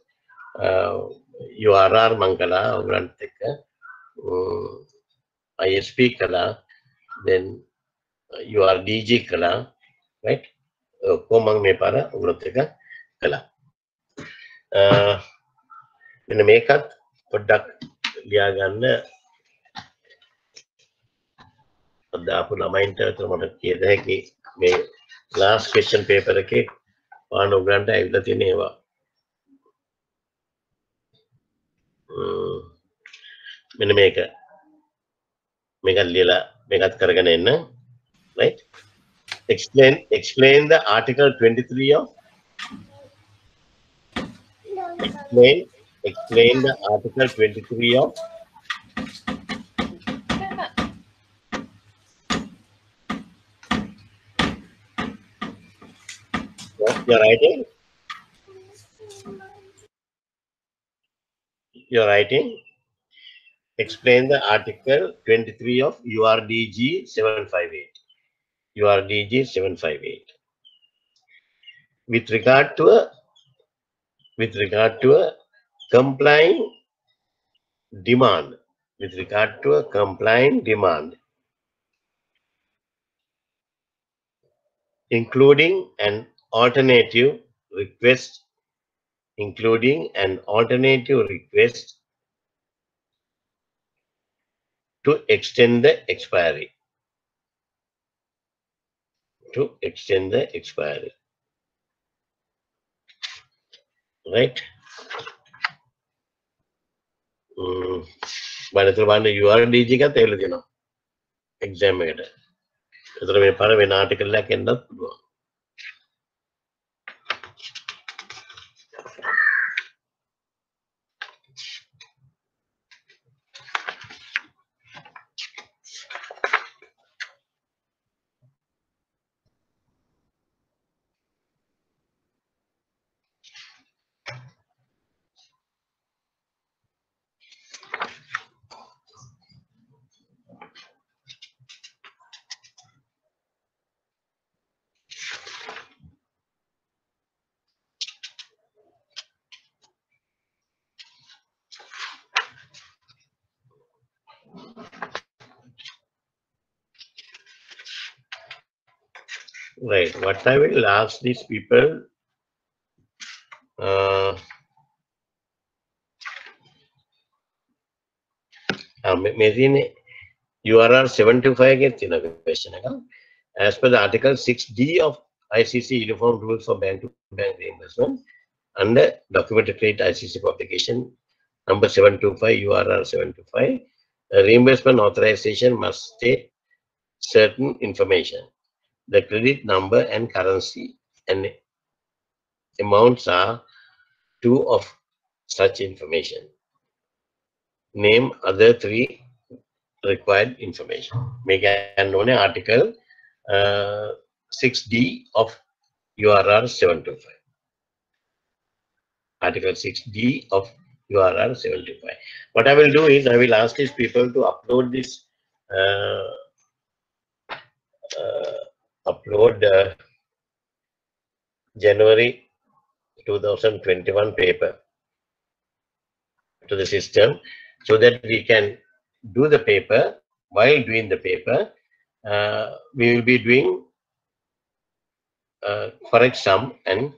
URR Mangala, Ogranteka, ISP Kala, then URDG Kala, right? Komang Mepara, Ogranteka Kala. මෙන්න මේකත් පොඩ්ඩක් ලියා ගන්න අදාපු ළමයින්ට මට කියද හැකි මේ last question paper එකේ පාන උගන්ට ඇවිල්ලා තියෙන ඒවා මෙන්න මේකත් ලියලා මේකත් කරගෙන එන්න right explain the article 23 of explain the article 23 of what you're writing explain the article 23 of URDG 758 URDG 758 with regard to a complying demand with regard to a complying demand including an alternative request to extend the expiry right බලතර බලන්න URDG එකත් එල්ල දෙනවා exam එකට. ඒතර මේ පාර වෙන ආටිකල් එකක් එන්නත් පුළුවන්. Right. What I will ask these people, uh, මෙතින URR 75 ගෙන් තියෙන question එක. As per the Article 6D of ICC Uniform Rules for Bank-to-Bank Reimbursement, under Documented Credit ICC publication number 725 URR 725, a reimbursement authorization must state certain information. The credit number and currency and amounts are two of such information. Name other three required information. Make an known article 6D of URR 725. Article 6D of URR 725. What I will do is I will ask these people to upload this January 2021 paper to the system so that we can do the paper. While doing the paper, we will be doing correct sum and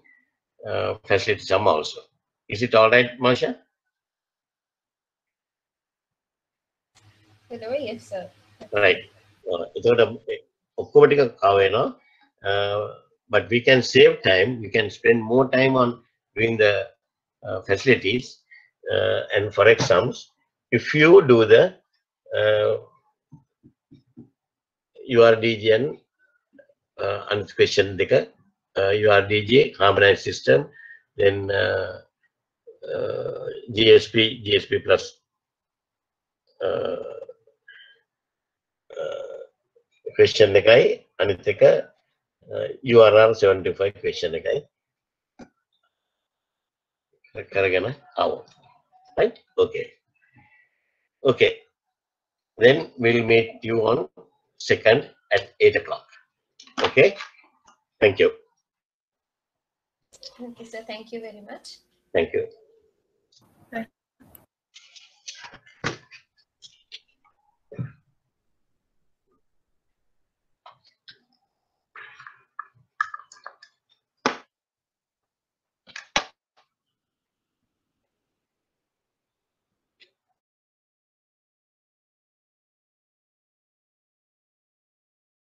facility sum also. Is it all right, Masha? Hello, yes, sir. Right. එතකොට ඔක්කොම ටික කව වෙනවා. But we can save time. We can spend more time on doing the facilities and forex sums. If you do the URDG and question දෙක, URDG harmonized system, then GSP plus question එකයි අනිත් එක URR 75 question එකයි කරගෙන ආවො. Right? Okay. Okay. Then we'll meet you on 2nd at 8 o'clock. Okay. Thank you. Okay, sir. Thank you very much. Thank you.